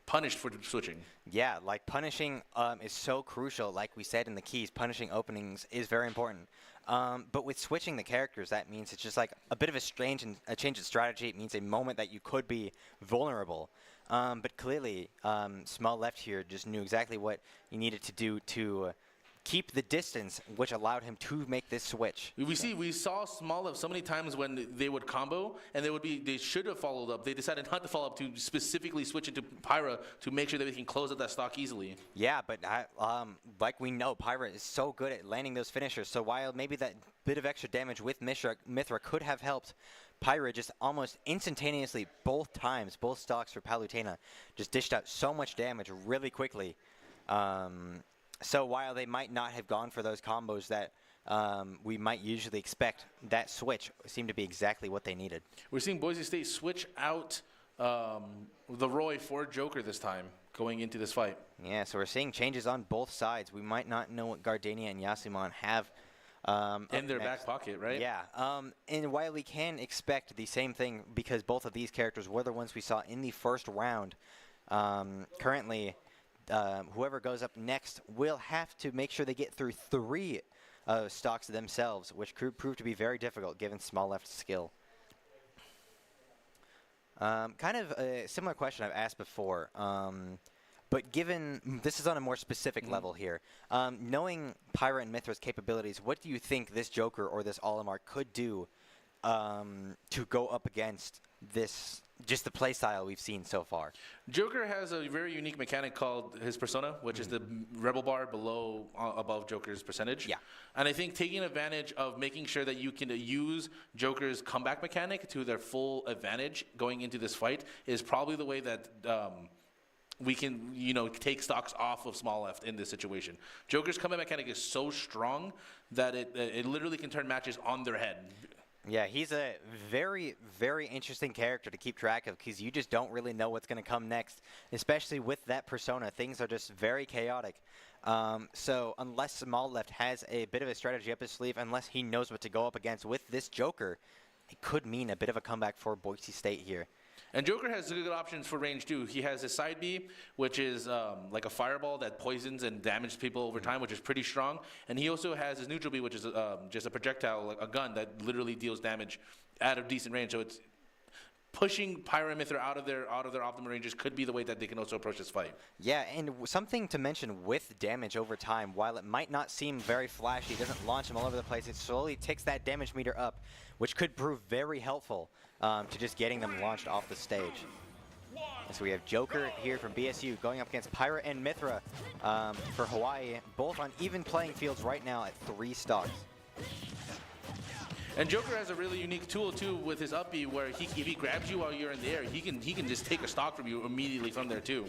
punished for switching. Yeah, like punishing is so crucial. Like we said in the keys, punishing openings is very important. But with switching the characters, that means it's just like a bit of a change of strategy. It means a moment that you could be vulnerable. But clearly, Small Left here just knew exactly what he needed to do to keep the distance, which allowed him to make this switch. We saw Small Left so many times when they would combo, and they should have followed up. They decided not to follow up, to specifically switch into Pyra to make sure that we can close up that stock easily. Yeah, but like we know, Pyra is so good at landing those finishers. So while maybe that bit of extra damage with Mythra could have helped, Pyra just almost instantaneously, both stocks for Palutena, just dished out so much damage really quickly. So while they might not have gone for those combos that we might usually expect, that switch seemed to be exactly what they needed. We're seeing Boise State switch out the Roy for Joker this time. going into this fight. Yeah, so we're seeing changes on both sides. We might not know what Gardenia and Yasuman have In their up back next. pocket, right? Yeah, and while we can expect the same thing because both of these characters were the ones we saw in the first round, currently whoever goes up next will have to make sure they get through 3 stocks themselves, which could prove to be very difficult given small left skill. Kind of a similar question I've asked before, but given this is on a more specific level here, knowing Pyra and Mithra's capabilities, what do you think this Joker or this Olimar could do to go up against this, just the play style we've seen so far? Joker has a very unique mechanic called his persona, which is the rebel bar below, above Joker's percentage. Yeah. And I think taking advantage of making sure that you can use Joker's comeback mechanic to their full advantage going into this fight is probably the way that we can, take stocks off of small left in this situation. Joker's comeback mechanic is so strong that it literally can turn matches on their head. Yeah, he's a very, very interesting character to keep track of because you just don't really know what's going to come next, especially with that persona. Things are just very chaotic. So unless Small Left has a bit of a strategy up his sleeve, unless he knows what to go up against with this Joker, it could mean a bit of a comeback for Boise State here. And Joker has good options for range too. He has his side B, which is like a fireball that poisons and damages people over time, which is pretty strong. And he also has his neutral B, which is just a projectile, like a gun that literally deals damage at a decent range. So it's pushing Pyra and Mithra out of their optimal ranges could be the way that they can also approach this fight. Yeah, and something to mention with damage over time, while it might not seem very flashy, it doesn't launch them all over the place, it slowly ticks that damage meter up, which could prove very helpful to just getting them launched off the stage. And so we have Joker here from BSU going up against Pyra and Mithra for Hawaii, both on even playing fields right now at 3 stocks. And Joker has a really unique tool too with his up B, where if he grabs you while you're in the air, he can just take a stock from you immediately from there too.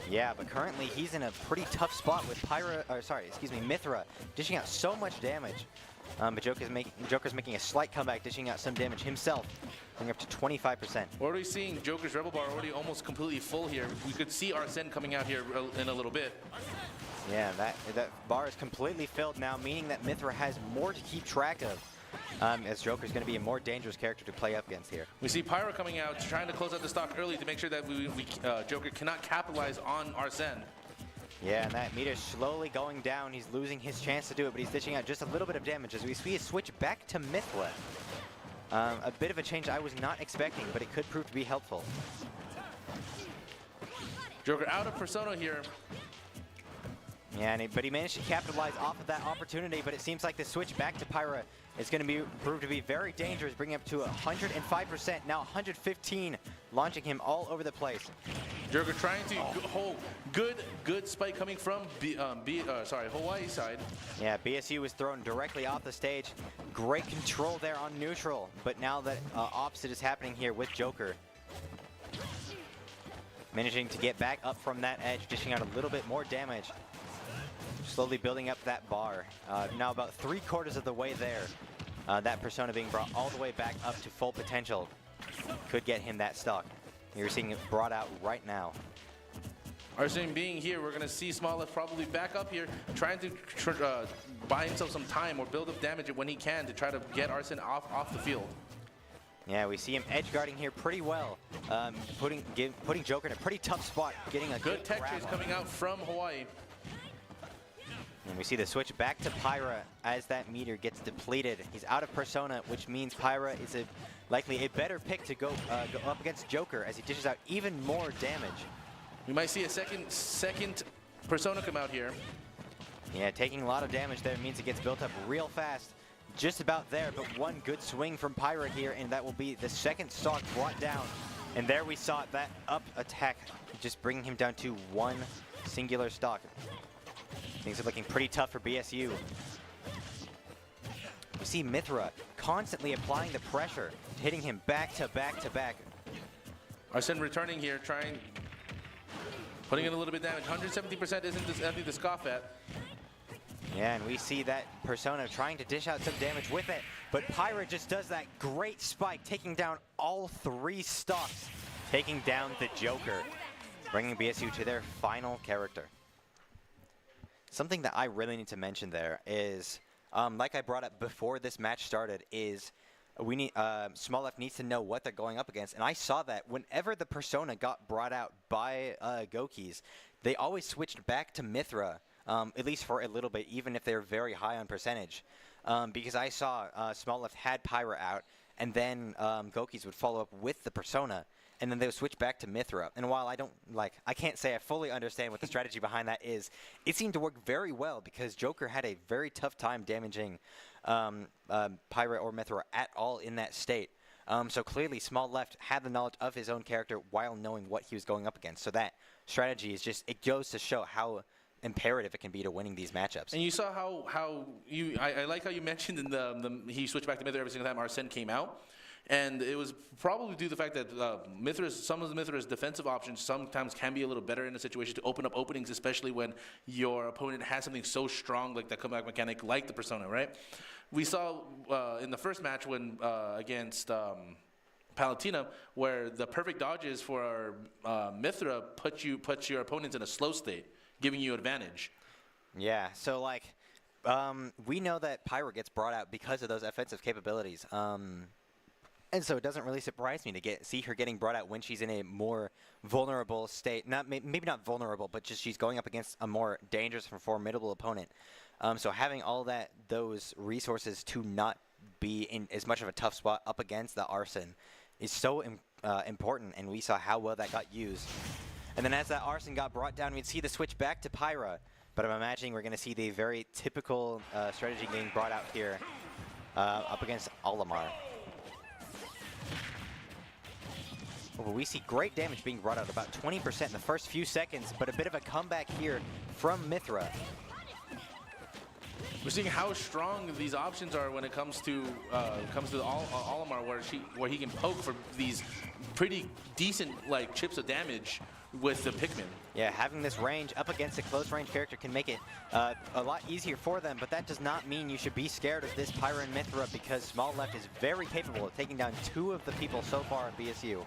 Yeah, but currently he's in a pretty tough spot with Mithra dishing out so much damage. But Joker's making a slight comeback, dishing out some damage himself, going up to 25%. We're already seeing Joker's Rebel Bar already almost completely full here. We could see Arsene coming out here in a little bit. Yeah, that bar is completely filled now, meaning that Mithra has more to keep track of. As Joker's going to be a more dangerous character to play up against here. We see Pyra coming out, trying to close out the stock early to make sure that Joker cannot capitalize on Arsene. Yeah, and that meter's slowly going down. He's losing his chance to do it, but he's dishing out just a little bit of damage as we see a switch back to Mithra. A bit of a change I was not expecting, but it could prove to be helpful. Joker out of Persona here. Yeah, but he managed to capitalize off of that opportunity, but it seems like the switch back to Pyra is going to prove to be very dangerous, bringing up to 105%, now 115, launching him all over the place. Joker trying to hold good spike coming from Hawaii side. Yeah, BSU was thrown directly off the stage. Great control there on neutral, but now that opposite is happening here with Joker. Managing to get back up from that edge, dishing out a little bit more damage. Slowly building up that bar. Now about 3/4 of the way there. That persona being brought all the way back up to full potential could get him that stock. You're seeing it brought out right now. Arsene being here, we're going to see Small Left probably back up here, trying to buy himself some time or build up damage when he can to try to get Arsene off the field. Yeah, we see him edge guarding here pretty well, putting Joker in a pretty tough spot, getting a good tech grab chase on coming out from Hawaii. And we see the switch back to Pyra as that meter gets depleted. He's out of Persona, which means Pyra is likely a better pick to go up against Joker as he dishes out even more damage. We might see a second Persona come out here. Yeah, taking a lot of damage there means it gets built up real fast. Just about there, but one good swing from Pyra here, and that will be the second stock brought down. And there we saw that up attack, just bringing him down to one singular stock. Things are looking pretty tough for BSU. We see Mithra constantly applying the pressure, hitting him back to back to back. Arsene returning here, putting in a little bit of damage. 170% isn't anything to scoff at. Yeah, and we see that Persona trying to dish out some damage with it, but Pyra just does that great spike, taking down all 3 stocks, taking down the Joker. bringing BSU to their final character. Something that I really need to mention there is, like I brought up before this match started, is we need Small Left needs to know what they're going up against, and I saw that whenever the persona got brought out by Gokis, they always switched back to Mithra, at least for a little bit, even if they're very high on percentage, because I saw Small Left had Pyra out, and then Gokis would follow up with the persona, and then they would switch back to Mithra. And while I can't say I fully understand what the strategy behind that is, it seemed to work very well because Joker had a very tough time damaging Pyra or Mithra at all in that state. So clearly Small Left had the knowledge of his own character while knowing what he was going up against. So that strategy is just, it goes to show how imperative it can be to winning these matchups. And you saw how I like how you mentioned in he switched back to Mithra every single time Arsene came out. And it was probably due to the fact that some of Mithra's defensive options sometimes can be a little better in a situation to open up openings, especially when your opponent has something so strong like that comeback mechanic, like the persona, right? We saw in the first match when against Palatina, where the perfect dodges for Mithra puts your opponents in a slow state, giving you advantage. Yeah, so like we know that Pyra gets brought out because of those offensive capabilities. And so it doesn't really surprise me to see her getting brought out when she's in a more vulnerable state. Maybe not vulnerable, but just she's going up against a more dangerous and formidable opponent. So having all those resources to not be in as much of a tough spot up against the Arsene is so important, and we saw how well that got used. And then as that Arsene got brought down, we'd see the switch back to Pyra. But I'm imagining we're going to see the very typical strategy getting brought out here up against Olimar. Well, we see great damage being brought out, about 20% in the first few seconds, but a bit of a comeback here from Mithra. We're seeing how strong these options are when it comes to Olimar, where he can poke for these pretty decent chips of damage with the Pikmin. Yeah, having this range up against a close range character can make it a lot easier for them, but that does not mean you should be scared of this Pyra and Mithra, because Small Left is very capable of taking down 2 of the people so far at BSU.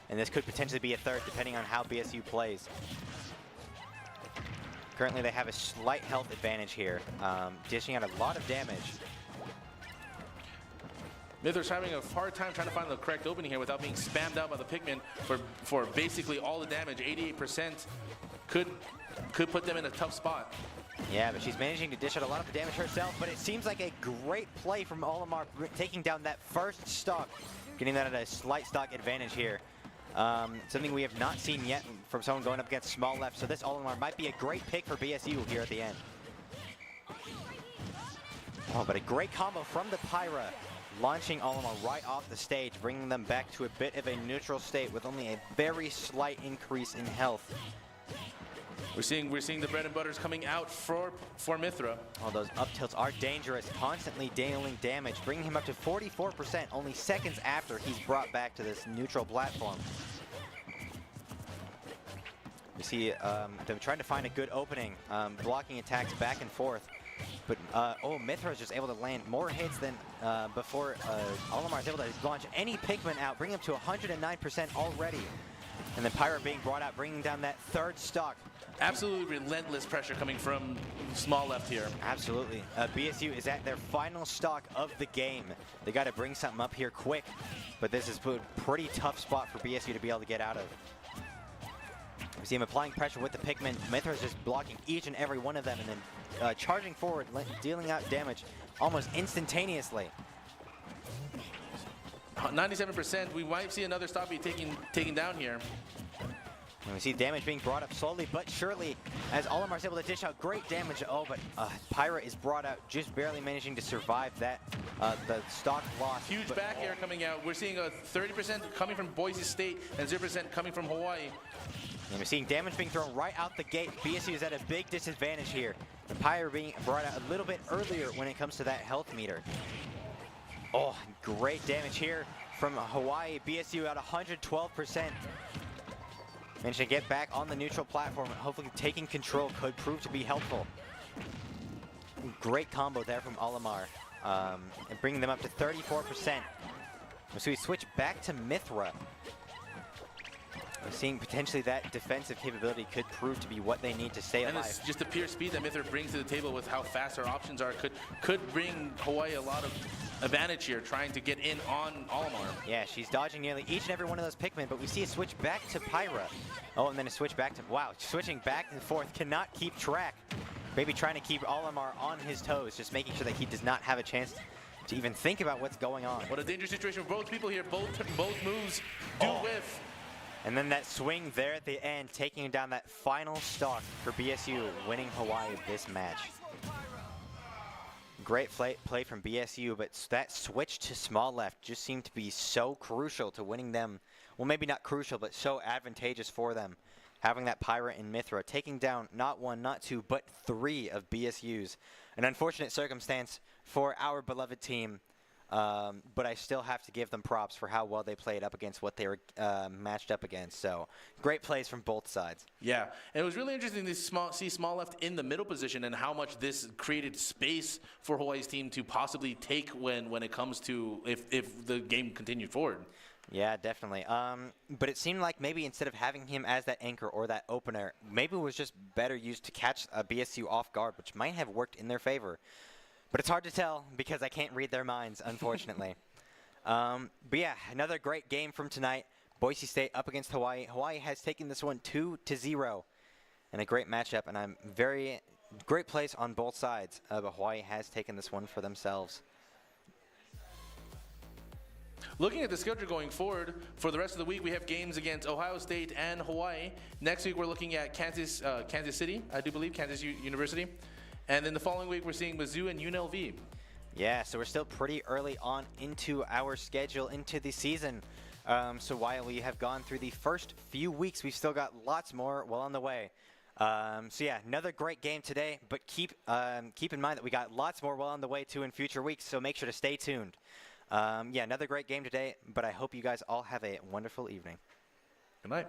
And this could potentially be a 3rd, depending on how BSU plays. Currently, they have a slight health advantage here, dishing out a lot of damage. Mithra's having a hard time trying to find the correct opening here without being spammed out by the Pikmin for basically all the damage. 88% could put them in a tough spot. Yeah, but she's managing to dish out a lot of the damage herself, but it seems like a great play from Olimar, taking down that first stock, getting that at a slight stock advantage here. Something we have not seen yet from someone going up against Small Left, so this Olimar might be a great pick for BSU here at the end. Oh, but a great combo from the Pyra, launching Olimar right off the stage, bringing them back to a bit of a neutral state with only a very slight increase in health. We're seeing the bread and butters coming out for Mithra. Oh, those up tilts are dangerous, constantly dealing damage, bringing him up to 44% only seconds after he's brought back to this neutral platform. You see them trying to find a good opening, blocking attacks back and forth. But, Mithra is just able to land more hits than before Olimar is able to launch any Pikmin out, bringing him to 109% already. And then Pyra being brought out, bringing down that 3rd stock. Absolutely relentless pressure coming from Small Left here. Absolutely. BSU is at their final stock of the game. They got to bring something up here quick, but this is a pretty tough spot for BSU to be able to get out of. We see him applying pressure with the Pikmin. Mithra's just blocking each and every one of them and then charging forward, dealing out damage almost instantaneously. 97%. We might see another stock be taken down here. And we see damage being brought up slowly but surely as Olimar's able to dish out great damage. Oh, but Pyra is brought out, just barely managing to survive that, the stock loss. Huge back air coming out. We're seeing a 30% coming from Boise State and 0% coming from Hawaii. And we're seeing damage being thrown right out the gate. BSU is at a big disadvantage here. And Pyra being brought out a little bit earlier when it comes to that health meter. Oh, great damage here from Hawaii. BSU at 112%. Managed to get back on the neutral platform. Hopefully taking control could prove to be helpful. Great combo there from Olimar. And bringing them up to 34%. So we switch back to Mithra. We're seeing potentially that defensive capability could prove to be what they need to stay And alive. it's just the pure speed that Mithra brings to the table with how fast our options are could bring Hawaii a lot of advantage here, trying to get in on Olimar. Yeah, she's dodging nearly each and every one of those Pikmin, but we see a switch back to Pyra. Oh, and then a switch back to, wow, switching back and forth, cannot keep track. Baby trying to keep Olimar on his toes, just making sure that he does not have a chance to even think about what's going on. What a dangerous situation for both people here. Both moves do whiff. And then that swing there at the end, taking down that final stock for BSU, winning Hawaii this match. Great play from BSU, but that switch to small left just seemed to be so crucial to winning them. Well, maybe not crucial, but so advantageous for them. Having that Pyra and Mithra, taking down not one, not two, but three of BSU's. An unfortunate circumstance for our beloved team, but I still have to give them props for how well they played up against what they were matched up against. So great plays from both sides. Yeah, and it was really interesting to see small left in the middle position and how much this created space for Hawaii's team to possibly take when it comes to if the game continued forward. Yeah, definitely. But it seemed like maybe instead of having him as that anchor or that opener, maybe it was just better used to catch a BSU off guard, which might have worked in their favor. But it's hard to tell because I can't read their minds, unfortunately. But yeah, another great game from tonight. Boise State up against Hawaii. Hawaii has taken this one 2-0, and a great matchup. And I'm great plays on both sides. But Hawaii has taken this one for themselves. Looking at the schedule going forward, for the rest of the week, we have games against Ohio State and Hawaii. Next week, we're looking at Kansas City, I do believe, Kansas University. And then the following week, we're seeing Mizzou and UNLV. Yeah, so we're still pretty early on into our schedule, into the season. So while we have gone through the first few weeks, we've still got lots more well on the way. So yeah, another great game today, but keep in mind that we got lots more well on the way too in future weeks, so make sure to stay tuned. Yeah, another great game today, but I hope you guys all have a wonderful evening. Good night.